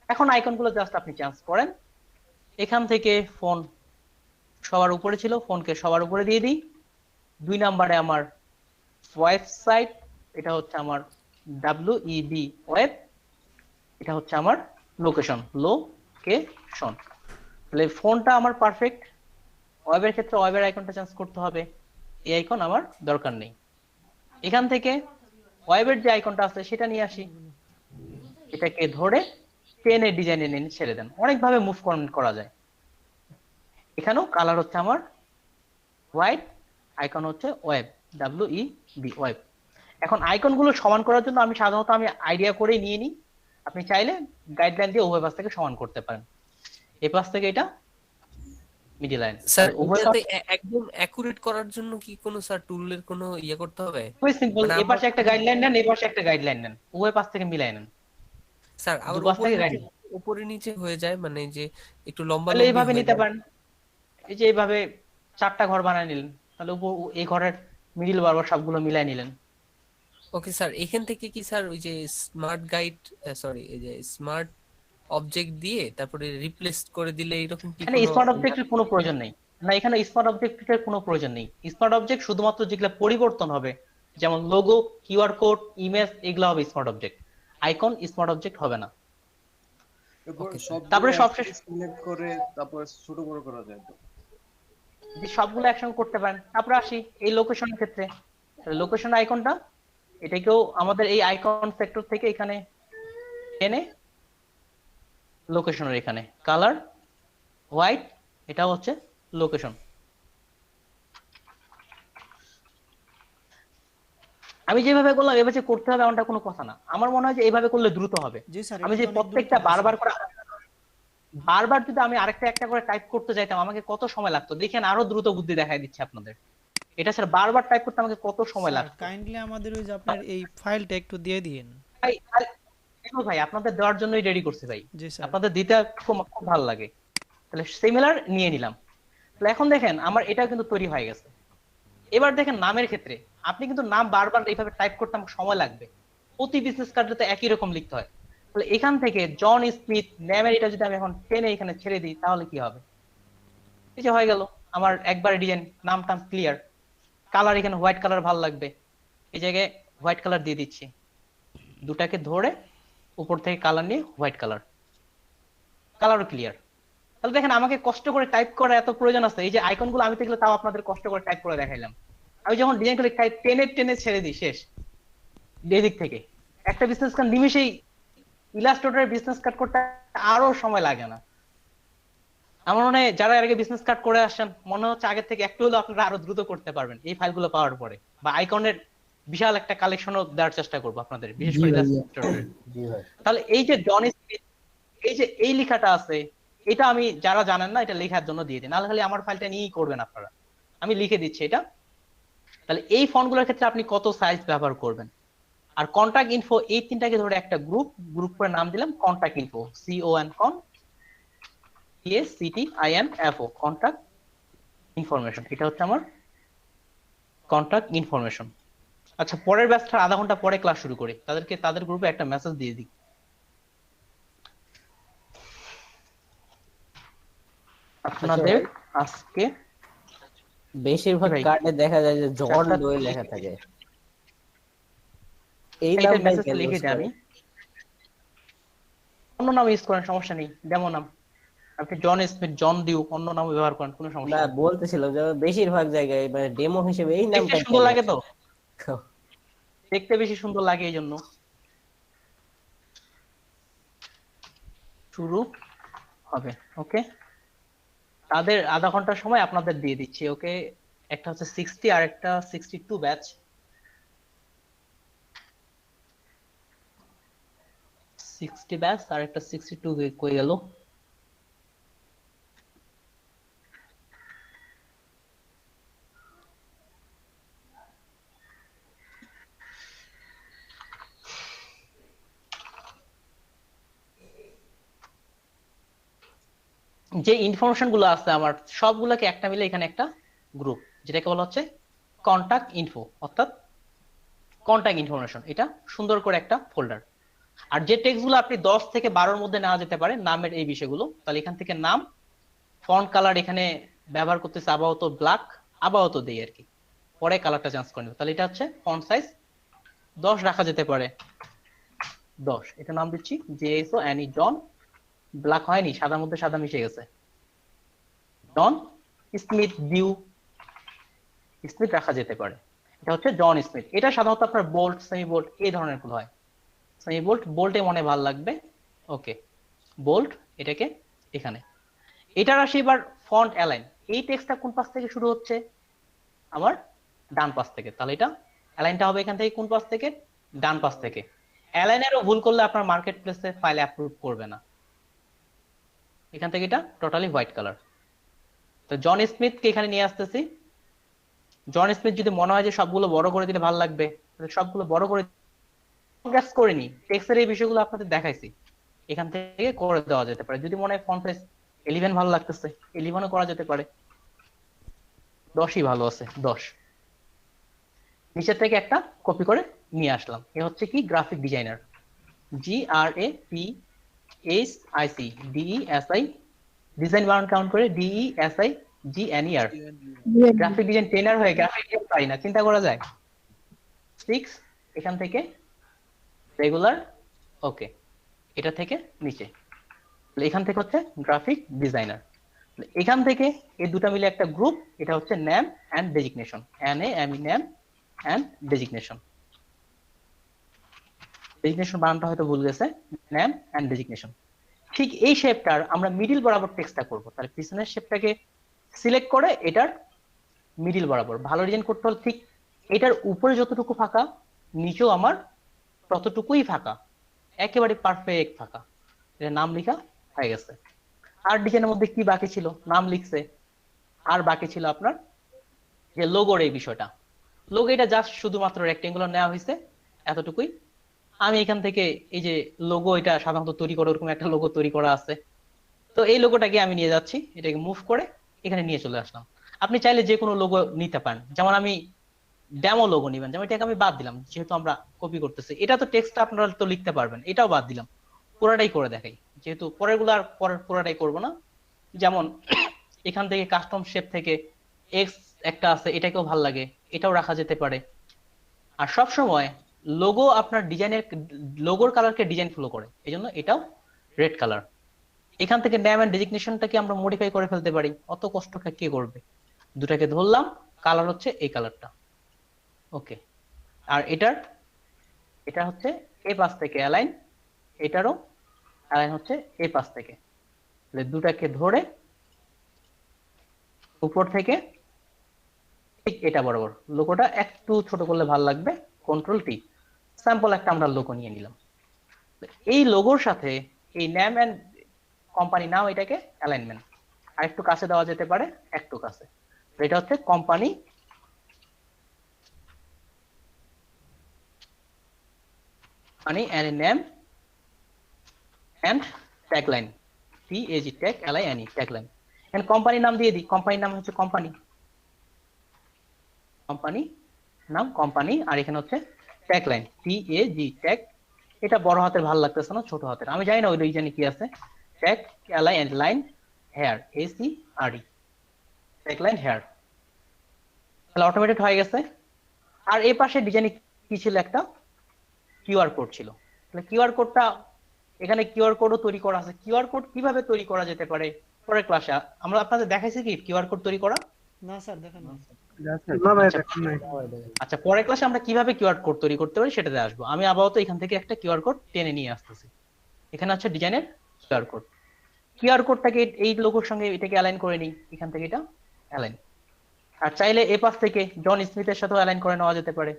এখন আইকনগুলো জাস্ট আপনি চেঞ্জ করেন। এখান থেকে ফোন সবার উপরে ছিল, ফোনকে সবার উপরে দিয়ে দিই। 2 নম্বরে আমার ওয়েবসাইট, এটা হচ্ছে আমার WEB ওয়েব, এটা হচ্ছে আমার লোকেশন তাহলে ফোনটা আমার পারফেক্ট। ওয়েবের ক্ষেত্রে ওয়েবের আইকনটা চেঞ্জ করতে হবে, এই আইকন আমার দরকার নেই। এখান থেকে ওয়েবের যে আইকনটা আছে সেটা নিয়ে আসি, এটাকে ধরে টেনে ডিজাইনে নিয়ে ছেড়ে দেন। অনেকভাবে মুভ করা যায়। এখানেও কালার হচ্ছে আমার হোয়াইট, আইকন হচ্ছে ওয়েব WEB ওয়েব। এখন আইকনগুলো সমান করার জন্য আমি সাধারণত আইডিয়া করে নিয়ে নিই। আপনি চাইলে গাইডলাইন দিয়ে উভয় পাশ থেকে সমান করতে পারেন। এই পাশ থেকে এটা মিডল লাইন। স্যার ওটাতে একদম অ্যাকুরেট করার জন্য কি কোনো স্যার টুলের কোনো ইয়ে করতে হবে? খুবই সিম্পল, এই পাশে একটা গাইডলাইন নেন, এই পাশে একটা গাইডলাইন নেন, উভয় পাশ থেকে মিলাই নেন। স্যার আবার উপরে নিচে হয়ে যায়, মানে যে একটু লম্বা তাহলে এইভাবে নিতে পারেন। এই যে এইভাবে 4টা ঘর বানায় নিলেন, তাহলে এই ঘরের মিডল বরাবর সবগুলো মিলাই নিলেন। ওকে স্যার, এখান থেকে কি স্যার ওই যে স্মার্ট গাইড, সরি এই যে স্মার্ট অবজেক্ট দিয়ে তারপরে রিপ্লেস করে দিলে এরকম কি? এখানে স্মার্ট অবজেক্টের কোনো প্রয়োজন নেই। না, এখানে স্মার্ট অবজেক্টের কোনো প্রয়োজন নেই। স্মার্ট অবজেক্ট শুধুমাত্র যেগুলো পরিবর্তন হবে, যেমন লোগো, কিউআর কোড, ইমেজ, এগুলো হবে smart object. Icon smart object হবে না। তারপরে সবশেষ সিলেক্ট করে তারপর ছোট বড় করা যায় তো, সবগুলো একসঙ্গে করতে পারেন। তারপরে আসি এই লোকেশনের ক্ষেত্রে, লোকেশন আইকনটা, এটাকেও আমাদের এই আইকন সেক্টর থেকে এখানে এনে লোকেশনের এখানে কালার হোয়াইট, এটা হচ্ছে লোকেশন। আমি যেভাবে করলাম এভাবে করতে হবে এমনটা কোনো কথা না। আমার মনে হয় যে এইভাবে করলে দ্রুত হবে। জি স্যার, আমি এটা যে অনেক প্রত্যেকটা দ্রুত হবে, বারবার করে বারবার যদি আমি আরেকটা একটা করে টাইপ করতে যাইতাম আমাকে কত সময় লাগতো, দেখেন আরো দ্রুত বুদ্ধি দেখাই দিচ্ছে আপনাদের। এটা স্যার বারবার টাইপ করতে আমাকে কত সময় লাগতো। কাইন্ডলি আমাদের ওই যে আপনার এই ফাইলটা একটু দিয়ে দিন। ভাই দেখো ভাই আপনাদের দেওয়ার জন্যই রেডি করছি ভাই, জি স্যার। আপনাদের দিতে খুব খুব ভালো লাগে। তাহলে সিমিলার নিয়ে নিলাম। তাহলে এখন দেখেন আমার এটা কিন্তু তৈরি হয়ে গেছে। এবার দেখেন নামের ক্ষেত্রে আপনি কিন্তু নাম বারবার এইভাবে টাইপ করতে আমাকে সময় লাগবে, প্রতি বিজনেস কার্ডে তো একই রকম লিখতে হয়। তাহলে এখান থেকে জন স্মিথ নেমের এটা যদি আমি এখন টেনে এখানে ছেড়ে দিই তাহলে কি হবে, এই যে হয়ে গেল আমার একবার ডিজাইন, নাম টাম ক্লিয়ার। কালার এখানে হোয়াইট কালার ভালো লাগবে, এই জায়গায় হোয়াইট কালার দিয়ে দিচ্ছি, দুটাকে ধরে উপর থেকে কালার নিয়ে হোয়াইট কালার, কালারও ক্লিয়ার। তাহলে দেখেন আমাকে কষ্ট করে টাইপ করা এত প্রয়োজন আছে? এই যে আইকন গুলো আমি দেখলে তাও আপনাদের কষ্ট করে টাইপ করে দেখাইলাম, আমি যখন ডিজাইন করে টেনে টেনে ছেড়ে দিই শেষ। এদিক থেকে একটা বিজনেস কার্ড নিমিশেই ইলাস্ট্রেটরের বিজনেস কার্ড করতে আরো সময় লাগে না। আমার মনে হয় যারা এর আগে বিজনেস কার্ড করে আসেন মনে হচ্ছে আগের থেকে একটু হলেও আপনারা আরো দ্রুত করতে পারবেন এই ফাইলগুলো পাওয়ার পরে, বা আইকনের বিশাল একটা কালেকশনও দেওয়ার চেষ্টা করবো আপনাদের, বিশেষ করে ইলাস্ট্রেটরের। জি ভাই। তাহলে এই যে জন স্মিথ, এই যে এই লেখাটা আছে, এটা আমি যারা জানেন না এটা লেখার জন্য দিয়ে দিই, নাহলে খালি আমার ফাইলটা নিয়েই করবেন আপনারা, আমি লিখে দিচ্ছি এটা। তাহলে এই ফন্টগুলোর ক্ষেত্রে আপনি কত সাইজ ব্যবহার করবেন। আর কন্টাক্ট ইনফো এই তিনটাকে ধরে একটা গ্রুপ করে নাম দিলাম কন্টাক্ট ইনফো, CON কন CTINFO, কন্টাক্ট ইনফরমেশন। এটা হচ্ছে আমার কন্টাক্ট ইনফরমেশন। আচ্ছা পরের ব্যাচটা আধা ঘন্টা পরে ক্লাস শুরু করি, তাদেরকে তাদের গ্রুপে একটা মেসেজ দিয়ে দিই। আপনাদের আজকে বেশিরভাগ ভাই, কার্ডে দেখা যায় যে জন চারটা ডোয়ে লেখা থাকে। এই এটা নামটাই মেসেজ কেন লিখে use দিই করে? আমি, অন্য নাম ইউজ করেন সমস্যা নেই, ডেমো নাম। আপনি জন স্মিথ, জন ডিউ অন্য নাম ব্যবহার করেন, কোনো সমস্যা না নেই। বলতেছিলাম যে বেশিরভাগ জায়গায় মানে ডেমো হিসেবে এই দেখতে নামটাই সুন্দর কেন লাগে তো, use? দেখতে বেশি সুন্দর লাগে এই জন্য। শুরু হবে, ওকে। তাদের আধা ঘন্টার সময় আপনাদের দিয়ে দিচ্ছি, ওকে। একটা হচ্ছে 60 আর একটা 62 ব্যাচ। 60 ব্যাচ আর একটা 62 কই গেল? যে ইনফরমেশন গুলো আছে আমার সবগুলোকে একটা মিলে এখানে একটা গ্রুপ, যেটাকে বলা হচ্ছে কন্টাক্ট ইনফো, অর্থাৎ কন্টাক্ট ইনফরমেশন। এটা সুন্দর করে একটা ফোল্ডার। আর যে টেক্সট গুলো আপনি 10 থেকে 12-র মধ্যে নেওয়া যেতে পারে নামের এই বিষয়গুলো, তাহলে এখান থেকে নাম, ফন্ট কালার এখানে ব্যবহার করতেছে আপাতত ব্ল্যাক, আপাতত দেই আর কি, পরে কালারটা চেঞ্জ করে নেব। তাহলে এটা হচ্ছে ফন্ট সাইজ 10 রাখা যেতে পারে, 10। এটা নাম দিচ্ছি JSONE জন, ব্ল্যাক হয়নি, সাদার মধ্যে সাদা মিশে গেছে, জন স্মিথ ডিউ, স্মিথ রাখা যেতে পারে। এটা হচ্ছে জন স্মিথ। এটা সাধারণত আপনার বোল্ট, সেমি বোল্ট এই ধরনের গুলো হয়। সেমি বোল্ট, বোল্টে মনে ভালো লাগবে, ওকে বোল্ট। এটাকে এখানে, এটার আসি এবার ফন্ট অ্যালাইন। এই টেক্সটটা কোন পাশ থেকে শুরু হচ্ছে? আমার ডান পাশ থেকে। তাহলে এটা অ্যালাইনটা হবে এখান থেকে কোন পাশ থেকে? ডান পাশ থেকে। অ্যালাইনেরও ভুল করলে আপনার মার্কেট প্লেসে ফাইল অ্যাপ্রুভ করবে না। এখান থেকে এটা টোটালি হোয়াইট কালার। তো জন স্মিথকে এখানে নিয়ে আসতেছি। জন স্মিথ যদি মনে হয় যে সবগুলো বড় করে দিলে ভালো লাগবে, তাহলে সবগুলো বড় করে করিনি, টেক্সটের এই বিষয়গুলো আপনাদের দেখাইছি, এখান থেকে করে দেওয়া যেতে পারে। যদি মনে হয় ফন্ট সাইজ 11 ভালো লাগতেছে, 11ও করা যেতে পারে, 10ই ভালো আছে, 10। নিচের থেকে একটা কপি করে নিয়ে আসলাম। এ হচ্ছে কি গ্রাফিক ডিজাইনার, GRAPHICDESI, ডিজাইন বানান কাউন্ট করে DESIGNER। গ্রাফিক ডিজাইন ট্রেনার হয়ে গ্রাফিক ডিজাইন পাই না, চিন্তা করা যায়। 6 এখান থেকে রেগুলার, ওকে। এটা থেকে নিচে, এখান থেকে হচ্ছে গ্রাফিক ডিজাইনার। এখান থেকে এই দুটা মিলে একটা গ্রুপ, এটা হচ্ছে name and designation, NAME, name and designation. Designation বানানটা হয়তো ভুল গেছে, নেম এন্ড ডেজিগনেশন। ঠিক এই শেপটার আমরা মিডিল বরাবর টেক্সটটা করব। তাহলে পিছনের শেপটাকে সিলেক্ট করে এটার মিডিল বরাবর ভালো ডিজাইন করতে হলে ঠিক এটার উপরে যতটুকু ফাঁকা, নিচেও আমার ততটুকুই ফাঁকা, একেবারে পারফেক্ট ফাঁকা। এটা নাম লেখা হয়ে গেছে। আর ডিজাইনের মধ্যে কি বাকি ছিল, নাম লিখছে, আর বাকি ছিল আপনার যে লোগোর এই বিষয়টা। লোগো এটা জাস্ট শুধুমাত্র রেক্টেঙ্গুলার নেওয়া হয়েছে, এতটুকুই। আমি এখান থেকে এই যে লোগো, এটা সাধারণত তৈরি করে ওরকম একটা লোগো তৈরি করা আছে, তো এই লোগোটাকে আমি নিয়ে যাচ্ছি, এটাকে মুভ করে এখানে নিয়ে চলে আসলাম। আপনি চাইলে যে কোনো লোগো নিতে পারেন, যেমন আমি ডেমো লোগো নিবেন, যেমন এটাকে আমি বাদ দিলাম, যেহেতু আমরা কপি করতেছি। এটা তো টেক্সট আপনারা তো লিখতে পারবেন, এটাও বাদ দিলাম, পুরাটাই করে দেখাই, যেহেতু পরের গুলো আর পুরাটাই করবো না। যেমন এখান থেকে কাস্টম শেপ থেকে এক্স একটা আছে, এটাকেও ভাল লাগে, এটাও রাখা যেতে পারে। আর সব সময় লোগো আপনার ডিজাইনের, লোগোর কালারকে ডিজাইন ফলো করে, এই জন্য এটাও রেড কালার। এখান থেকে নেম এন্ড ডেজিগনেশনটাকে আমরা মডিফাই করে ফেলতে পারি, অত কষ্ট কে করবে। দুটাকে ধরলাম, কালার হচ্ছে এই কালারটা, ওকে। আর এটা হচ্ছে এই পাশ থেকে অ্যালাইন, এটারও অ্যালাইন হচ্ছে এই পাশ থেকে। তাহলে দুটাকে ধরে উপর থেকে ঠিক এটা বরাবর লোগোটা একটু ছোট করলে ভালো লাগবে, কন্ট্রোল টি, স্যাম্পল একটা আমরা লোগো নিয়ে নিলাম। এই লোগোর সাথে এই নেম এন্ড কোম্পানি নাম, এটাকে অ্যালাইনমেন্ট আর একটু কাছে দেওয়া যেতে পারে, একটু কাছে। এটা হচ্ছে কোম্পানি মানে name and tagline, TAG tag LINE tagline. And company নাম দিয়ে দিই, কোম্পানির নাম হচ্ছে কোম্পানি নাম কোম্পানি, আর এখানে হচ্ছে ট্যাগলাইন TAG ট্যাগ। এটা বড় হাতের ভালো লাগতেছে না, ছোট হাতের, আমি জানি না ওই রিজনে কি আছে। Tag LINE line here ACRE tagline here, তাহলে অটোমেটেড হয়ে গেছে। আর এই পাশে ডিজাইনে কি ছিল, একটা কিউআর কোড ছিল। তাহলে কিউআর কোডটা, এখানে কিউআর কোডও তৈরি করা আছে। কিউআর কোড কিভাবে তৈরি করা যেতে পারে পরের ক্লাসে আমরা আপনাদের দেখাইছি কি কিউআর কোড তৈরি করা। না স্যার দেখেন না। না ভাই দেখেন নাই। আচ্ছা, পরের ক্লাসে আমরা কিভাবে কিউআর কোড তৈরি করতে পারি সেটাতে আসবো। আমি আপাতত এখান থেকে একটা কিউআর কোড টেনে নিয়ে আসতেছি। এখানে হচ্ছে ডিজাইনের কিউআর কোড। কিউআর কোডটাকে এই লোগোর সঙ্গে এটাকে অ্যালাইন করে নিই, এখান থেকে এটা অ্যালাইন। আর চাইলে এ পাশ থেকে জন স্মিথের সাথেও অ্যালাইন করে নেওয়া যেতে পারে,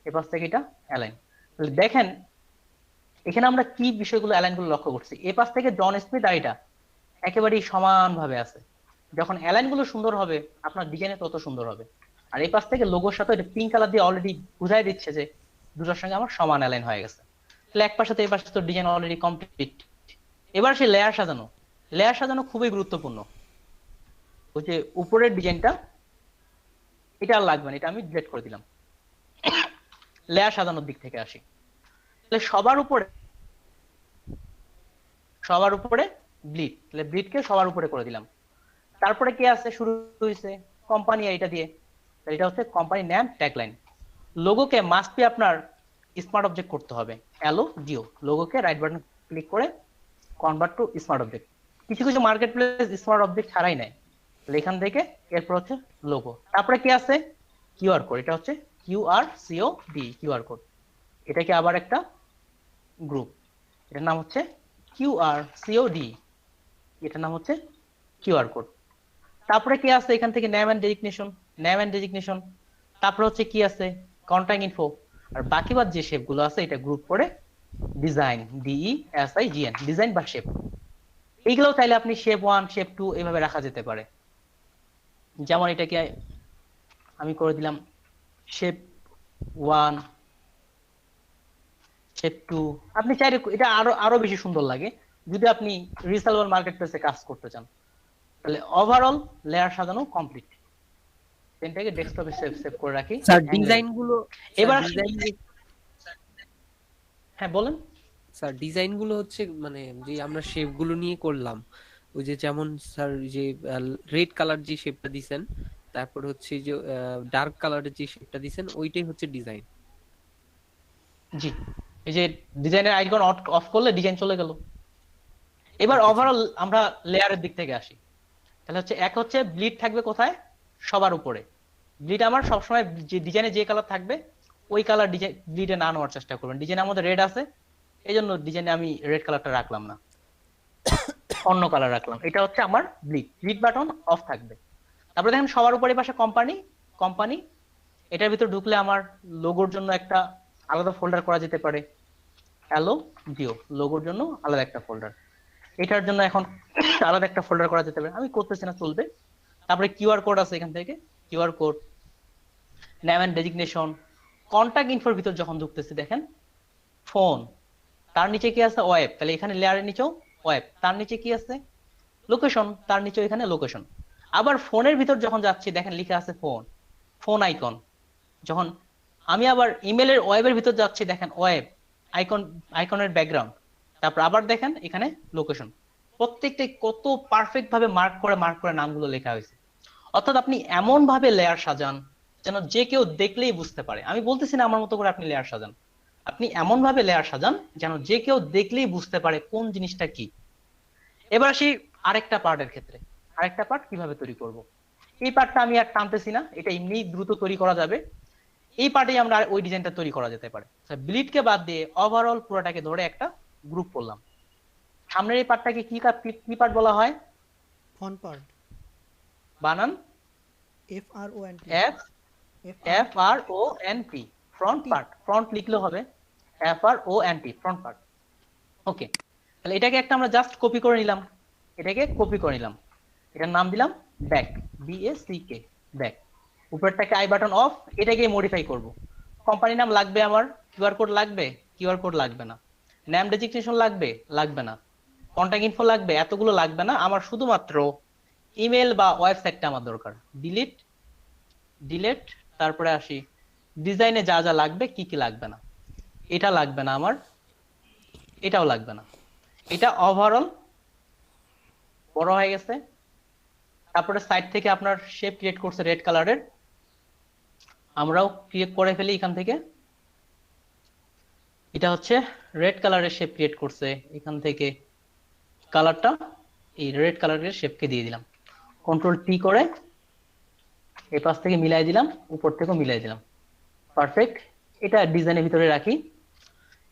এ পাশ থেকে এটা অ্যালাইন। তাহলে দেখেন এখানে আমরা কি বিষয়গুলো অ্যালাইন গুলো লক্ষ্য করছি। এ পাশ থেকে জন স্মিথ আর এটা একেবারেই সমান ভাবে আছে। যখন অ্যালাইন গুলো সুন্দর হবে, আপনার ডিজাইনে তত সুন্দর হবে। আর এই পাশ থেকে লোগোর সাথে এটা পিঙ্ক কালার দিয়ে অলরেডি বুঝাই দিচ্ছে যে দুটোর সঙ্গে আমার সমান অ্যালাইন হয়ে গেছে। তাহলে এক পাশে তো এই পাশে তো ডিজাইন অলরেডি কমপ্লিট। এবার সে লেয়ার সাজানো, লেয়ার সাজানো খুবই গুরুত্বপূর্ণ। ওই যে উপরের ডিজাইনটা, এটা আর লাগবে না, এটা আমি ডিলিট করে দিলাম। লেয়ার সাজানোর দিক থেকে আসি। তাহলে সবার উপরে ব্লিড, তাহলে ব্লিডকে সবার উপরে করে দিলাম। তারপরে কি আছে, শুরু হয়েছে কোম্পানি, এটা দিয়ে, এটা হচ্ছে কোম্পানি নেম ট্যাগলাইন। লোগোকে মাস্ট বি আপনার স্মার্ট অবজেক্ট করতে হবে, এলো জিও। লোগোকে রাইট বাটন ক্লিক করে কনভার্ট টু স্মার্ট অবজেক্ট। কিছু কিছু মার্কেট প্লেস স্মার্ট অবজেক্ট ছাড়াই নেয়, এখান থেকে এরপর হচ্ছে লোগো। তারপরে কি আছে, কিউআর কোড, এটা হচ্ছে QRCOD কিউআর কোড। এটাকে আবার একটা গ্রুপ, এটার নাম হচ্ছে QRCOD, এটার নাম হচ্ছে কিউআর কোড। তারপরে কি আছে, এখান থেকে নেম এন্ড ডেজিগনেশন। তারপরে হচ্ছে কি আছে, কন্ট্যাক্ট ইনফো। আর বাকি বাদ যে শেপ গুলো আছে, এটা গ্রুপ করে ডিজাইন, DESIGN, ডিজাইন বা শেপ। এইগুলো চাইলে আপনি শেপ 1 শেপ 2 এভাবে রাখা যেতে পারে। যেমন এটাকে আমি করে দিলাম শেপ 1 শেপ 2। আপনি চাইলে এটা আরো বেশি সুন্দর লাগে যদি আপনি রিসেলেবল মার্কেট প্লেসে কাজ করতে চান। তাহলে ওভারঅল লেয়ার সাজানো কমপ্লিট। পেনটাকে ডেস্কটপে সেভ করে রাখি। স্যার ডিজাইন গুলো, এবার হ্যাঁ বলেন স্যার ডিজাইন গুলো হচ্ছে মানে যে আমরা শেপ গুলো নিয়ে করলাম, ওই যে যেমন স্যার যে রেড কালার যে শেপটা দিছেন, তারপর হচ্ছে যে ডার্ক কালারের যে শেপটা দিছেন, ওইটাই হচ্ছে ডিজাইন। জি, এই যে ডিজাইনের আইকন অফ করলে ডিজাইন চলে গেল। এবার ওভারঅল আমরা লেয়ারের দিক থেকে আসি। তাহলে হচ্ছে এক হচ্ছে ব্লিড থাকবে কোথায়, সবার উপরে। ব্লিড আমার সবসময় যে ডিজাইনে যে কালার থাকবে ওই কালার ডিজাইন ব্লিডে না নেওয়ার চেষ্টা করবেন। ডিজাইনে আমাদের রেড আছে, এই জন্য ডিজাইনে আমি রেড কালারটা রাখলাম না, অন্য কালার রাখলাম। এটা হচ্ছে আমার ব্লিড বাটন অফ থাকবে। তারপরে দেখেন সবার উপরে পাশে কোম্পানি, এটার ভিতর ঢুকলে আমার লোগোর জন্য একটা আলাদা ফোল্ডার করা যেতে পারে, হ্যালো জিও, লোগোর জন্য আলাদা একটা ফোল্ডার। এটার জন্য এখন আলাদা একটা ফোল্ডার করা যেতে পারে, আমি করতেছি না, চলবে। তারপরে কিউআর কোড আছে, এখান থেকে QR code, name and designation, contact ইনফোর ভিতর যখন ঢুকতেছি দেখেন ফোন, তার নিচে কি আছে ওয়েব, তাহলে এখানে লেয়ারের নিচেও ওয়েব, তার নিচে কি আছে লোকেশন, তার নিচেও এখানে লোকেশন। আবার ফোনের ভিতর যখন যাচ্ছি দেখেন লিখে আছে ফোন, ফোন আইকন। যখন আমি আবার ইমেলের ওয়েবের ভিতর যাচ্ছি দেখেন ওয়েব আইকন, আইকনের ব্যাকগ্রাউন্ড, তারপর আবার দেখেন এখানে লোকেশন। প্রত্যেকটাই কত পারফেক্ট ভাবে মার্ক করে নামগুলো লেখা হয়েছে। অর্থাৎ আপনি এমন ভাবে লেয়ার সাজান যেন যে কেউ দেখলেই বুঝতে পারে। আমি বলতেছি না আমার মতো করে আপনি লেয়ার সাজান, আপনি এমন ভাবে লেয়ার সাজান যেন যে কেউ দেখলেই বুঝতে পারে কোন জিনিসটা কি। এবার আসি আরেকটা পার্টের ক্ষেত্রে, আরেকটা পার্ট কিভাবে তৈরি করব। এই পার্টটা আমি আর টানতেছি না, এটা এমনি দ্রুত তৈরি করা যাবে। এই পার্টেই আমরা ওই ডিজাইনটা তৈরি করা যেতে পারে। ব্লিডকে বাদ দিয়ে ওভারঅল পুরোটাকে ধরে একটা গ্রুপ করলাম। সামনের এই পার্টটাকে কি পার্ট বলা হয়? ফন পার্ট, বানান FRONT, FRONT, front part, front লিখলেও হবে FRONT, ফ্রন্ট পার্ট। ওকে, তাহলে এটাকে একটা আমরা জাস্ট কপি করে নিলাম, এটাকে কপি করে নিলাম, এটার নাম দিলাম ব্যাক, BACK, ব্যাক। উপরটাকে আই বাটন অফ, এটাকে মডিফাই করব। কোম্পানি নাম লাগবে আমার, কিউআর কোড লাগবে, কিউআর কোড লাগবে না, নেম ডেজিগনেশন লাগবে, লাগবে না, কন্টাক্ট ইনফো লাগবে, এতগুলো লাগবে না, আমার শুধুমাত্র ইমেল বা ওয়েবসাইটটা আমার দরকার। ডিলিট, ডিলিট, তারপরে আসি ডিজাইনে যা যা লাগবে, কি কি লাগবে না। এটা লাগবে না আমার, এটাও লাগবে না, এটা ওভারঅল বড় হয়ে গেছে। তারপরে সাইড থেকে আপনার শেপ ক্রিয়েট করছে রেড কালারের, আমরাও ক্রিয়েট করে ফেলি এখান থেকে। এটা হচ্ছে রেড কালারের শেপ ক্রিয়েট করছে, এখান থেকে কালারটা এই রেড কালারের শেপকে দিয়ে দিলাম। কন্ট্রোল টি করে এই পাশ থেকে মিলাই দিলাম, উপর থেকেও মিলাই দিলাম, পারফেক্ট। এটা ডিজাইনের ভিতরে রাখি।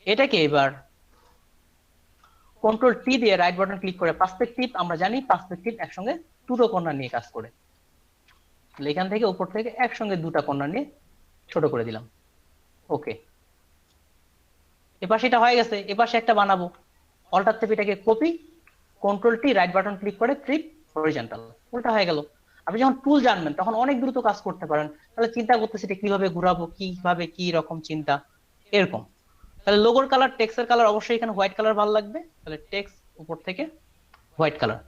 এটাকে এবার কন্ট্রোল টি দিয়ে রাইট বাটন ক্লিক করে পার্সপেক্টিভ, আমরা জানি পার্সপেক্টিভ একসঙ্গে দুটো কর্নার নিয়ে কাজ করে, এখান থেকে উপর থেকে একসঙ্গে দুটা কর্নার নিয়ে ছোট করে দিলাম। ওকে, এপাশে এটা হয়ে গেছে, এপাশে একটা বানাবো। অল্টার চেপে এটাকে copy, control T right button click করে ফ্লিপ হরিজন্টাল, উল্টা হয়ে গেল। আপনি যখন টুল জানবেন তখন অনেক দ্রুত কাজ করতে পারেন। তাহলে চিন্তা করতেছি এটা কিভাবে ঘুরাবো, কিভাবে কি রকম চিন্তা, এরকম। তাহলে লোগোর কালার, টেক্সটের কালার অবশ্যই এখানে হোয়াইট কালার ভালো লাগবে, তাহলে টেক্সট উপর থেকে হোয়াইট কালার।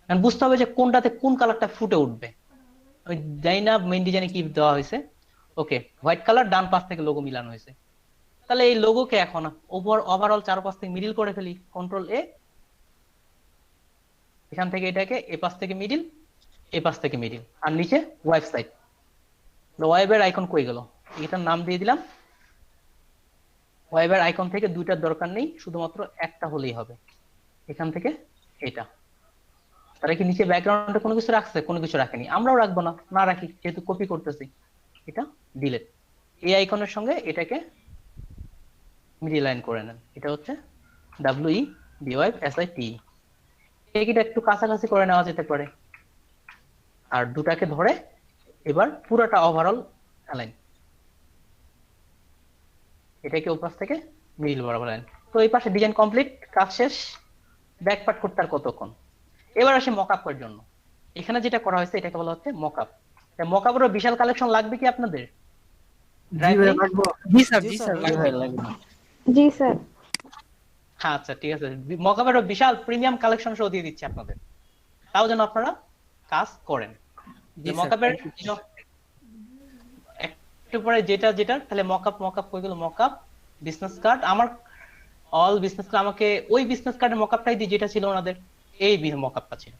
কারণ বুঝতে হবে যে কোনটাতে কোন কালারটা ফুটে উঠবে। আমি জানি না মেইন ডিজাইনে কি দেওয়া হয়েছে। ওকে, হোয়াইট কালার, ডান পাশ থেকে লোগো মিলানো হয়েছে। তাহলে এই লোগোকে এখন ওভারঅল চারপাশ থেকে মিডিল করে ফেলি, কন্ট্রোল এ, এখান থেকে এটাকে এ পাশ থেকে মিডিল, এ পাশ থেকে মিডিল, আর নিচে ওয়েবসাইট। ওয়েবের আইকন কই গেল, এটার নাম দিয়ে দিলাম। ওয়েবের আইকন থেকে দুইটার দরকার নেই, শুধুমাত্র একটা হলেই হবে, এখান থেকে এটা। তারা কি নিচে ব্যাকগ্রাউন্ডে কোনো কিছু রাখছে? কোনো কিছু রাখেনি, আমরাও রাখবো না, না রাখি, যেহেতু কপি করতেছি। এটা ডিলিট, এই আইকনের সঙ্গে এটাকে মিডিল লাইন করে নেন। এটা হচ্ছে WEBYSIT, এটা একটু কাছাকাছি করে নেওয়া যেতে পারে। আর দুটাকে ধরে এবার পুরোটা ওভারঅল অ্যালাইন, এটাকে ওপাশ থেকে মিডিল বরাবর লাইন। তো এই পাশে ডিজাইন কমপ্লিট, কাজ শেষ। ব্যাক পার্ট করতে আর কতক্ষণ। এবার আসে মকআপের জন্য। এখানে যেটা করা হয়েছে এটাকে বলা হচ্ছে মকআপ। মকআপের বিশাল কালেকশন লাগবে কি আপনাদের? জি স্যার, জি স্যার, জি স্যার। হ্যাঁ আচ্ছা ঠিক আছে, মকআপের বিশাল প্রিমিয়াম কালেকশন সহ দিয়ে দিচ্ছি আপনাদের, তাও যেন আপনারা কাজ করেন। মকআপের একটু পরে যেটা যেটা তাহলে মকআপ কই গেল? মকআপ বিজনেস কার্ড, আমার অল বিজনেস কার্ড, আমাকে ওই বিজনেস কার্ডের মকআপটাই দিই যেটা ছিল ওনাদের, এই মকআপটা ছিল।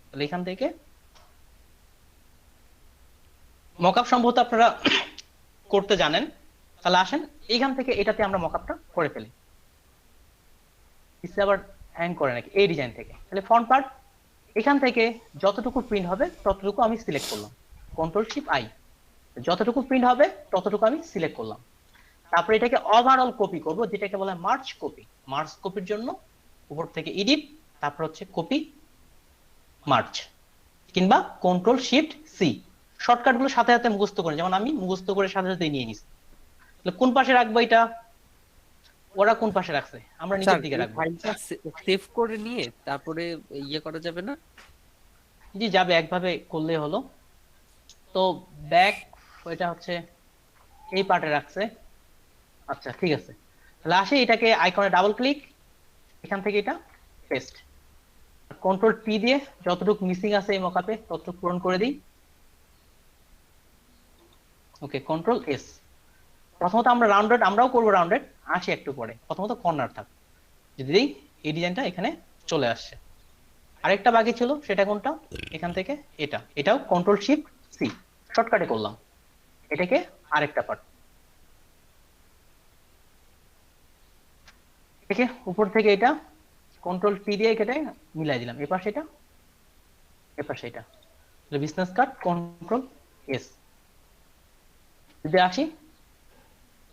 তাহলে এখান থেকে মকআপ সম্ভবত আপনারা করতে জানেন, তাহলে আসেন এইখান থেকে এটাতে আমরা মকআপটা করে ফেলি। আবার হ্যাং করে নাকি এই ডিজাইন থেকে। তাহলে ফ্রন্ট পার্ট এখান থেকে যতটুকু প্রিন্ট হবে ততটুকু আমি সিলেক্ট করলাম, কন্ট্রোল শিফট আই, যতটুকু প্রিন্ট হবে ততটুকু আমি সিলেক্ট করলাম। তারপরে এটাকে ওভারঅল কপি করব, যেটাকে বলা হয় মার্জ কপি। মার্জ কপির জন্য উপর থেকে এডিট, তারপর হচ্ছে কপি মার্জ, কিংবা কন্ট্রোল শিফট সি। শর্টকাট গুলো সাথে সাথে মুখস্থ করে, যেমন আমি মুখস্থ করে সাথে সাথে নিয়ে নিছি। তাহলে কোন পাশে রাখবো এটা? ওরা কোন পাশে রাখছে, আমরা স্যার নিচের দিকে এই রাখবো। ফাইলটা সেভ করে নিয়ে তারপরে ইয়ে করা যাবে না? জি যাবে, একভাবে করলে হলো। তো ব্যাক এটা হচ্ছে এই পার্টে রাখছে। আচ্ছা ঠিক আছে, তাহলে আসি এটাকে আইকনে ডাবল ক্লিক, এখান থেকে এটা পেস্ট, কন্ট্রোল পি দিয়ে যতটুকু মিসিং আছে এই মকআপে ততটুকু পূরণ করে দিই। ওকে, কন্ট্রোল এস। প্রথমত আমরা রাউন্ডেড, আমরাও করবো রাউন্ডেড, আসি একটু পরে। প্রথমত কর্নার থাক, যদি দিই এই ডিজাইনটা এখানে চলে আসছে। আরেকটা বাকি ছিল, সেটা কোনটা? এখান থেকে এটা, এটাও কন্ট্রোল শিফট সি শর্টকাটে করলাম, এটাকে আরেকটা পার্ট, এটাকে উপর থেকে এটা কন্ট্রোল পি দিয়ে কেটে মিলাই দিলাম, এ পাশে এটা এ পাশে এটা, বিজনেস কার্ড কন্ট্রোল এস। যদি আসি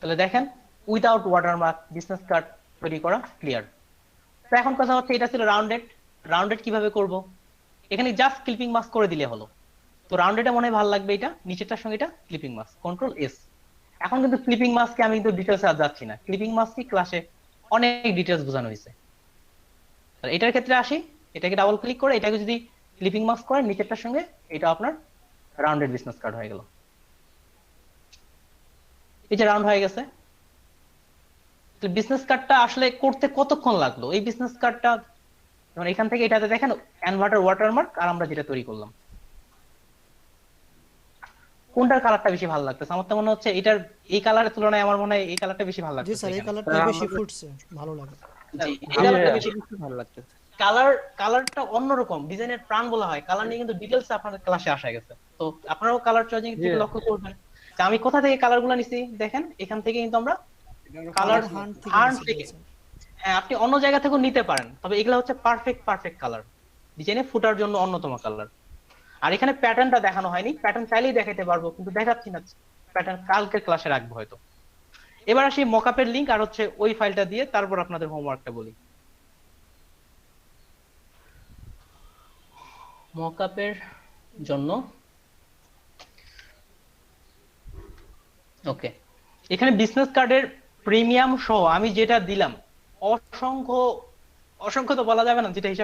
তাহলে দেখেন উইদাউট ওয়াটারমার্ক বিজনেস কার্ড তৈরি করা ক্লিয়ার। তো এখন কথা হচ্ছে এটা ছিল রাউন্ডেড, রাউন্ডেড কিভাবে করব? এখানে জাস্ট ক্লিপিং মাস্ক করে দিলে হলো। তো রাউন্ডেডে মনে হয় ভালো লাগবে, এটা নিচেরটার সঙ্গে এটা ক্লিপিং মাস্ক কন্ট্রোল এস। এখন কিন্তু ক্লিপিং মাস্কে আমি কিন্তু ডিটেলসে আর যাচ্ছি না, ক্লিপিং মাস্কই ক্লাসে অনেক ডিটেলস বোঝানো হয়েছে। তাহলে এটার ক্ষেত্রে আসি, এটাকে ডাবল ক্লিক করে এটাকে যদি ক্লিপিং মাস্ক করেন নিচেরটার সঙ্গে, এটা আপনার রাউন্ডেড বিজনেস কার্ড হয়ে গেল। এই যে রাউন্ড হয়ে গেছে। বিজনেস কার্ডটা আসলে করতে কতক্ষণ লাগলো? এই বিজনেস কার্ডটা যেমন এখান থেকে এটাতে দেখেন ইনভার্টার ওয়াটারমার্ক, আর আমরা যেটা তৈরি করলাম কোনটার কালারটা বেশি ভালো লাগতেছে? আমার তো মনে হচ্ছে এটার এই কালারের তুলনায় আমার মনে হয় এই কালারটা বেশি ভালো জি লাগতেছে। স্যার, এই কালারটা বেশি ফুটছে, ভালো লাগে। জি, এই কালারটা বেশি ভালো লাগতেছে। কালারটা অন্যরকম, ডিজাইনের প্রাণ বলা হয়। কালার নিয়ে কিন্তু ডিটেইলস আপনাদের ক্লাসে আসা গেছে, তো আপনারাও কালার চয়েজিং থেকে লক্ষ্য করবেন। তা আমি কোথা থেকে কালারগুলো নিছি দেখেন, এখান থেকে কিন্তু আমরা কালার হান্ট হান্ট থেকে থেকে, হ্যাঁ আপনি অন্য জায়গা থেকেও নিতে পারেন, তবে এগুলো হচ্ছে পারফেক্ট কালার, ডিজাইনে ফুটার জন্য অন্যতম কালার। আর এখানে প্যাটার্নটা দেখানো হয়নি, প্যাটার্ন চাইলেই দেখাতে পারবো কিন্তু দেখাচ্ছি না, প্যাটার্ন কালকের ক্লাসে রাখবো হয়তো। এবার আসি মকআপের লিংক আর হচ্ছে ওই ফাইলটা দিয়ে তারপর আপনাদের হোমওয়ার্কটা বলি। মকআপের জন্য ওকে, এখানে বিজনেস কার্ডের প্রিমিয়াম সহ আমি যেটা দিলাম অসংখ্য অসংখ্য তো বলা যাবে না, যেটা হিসাব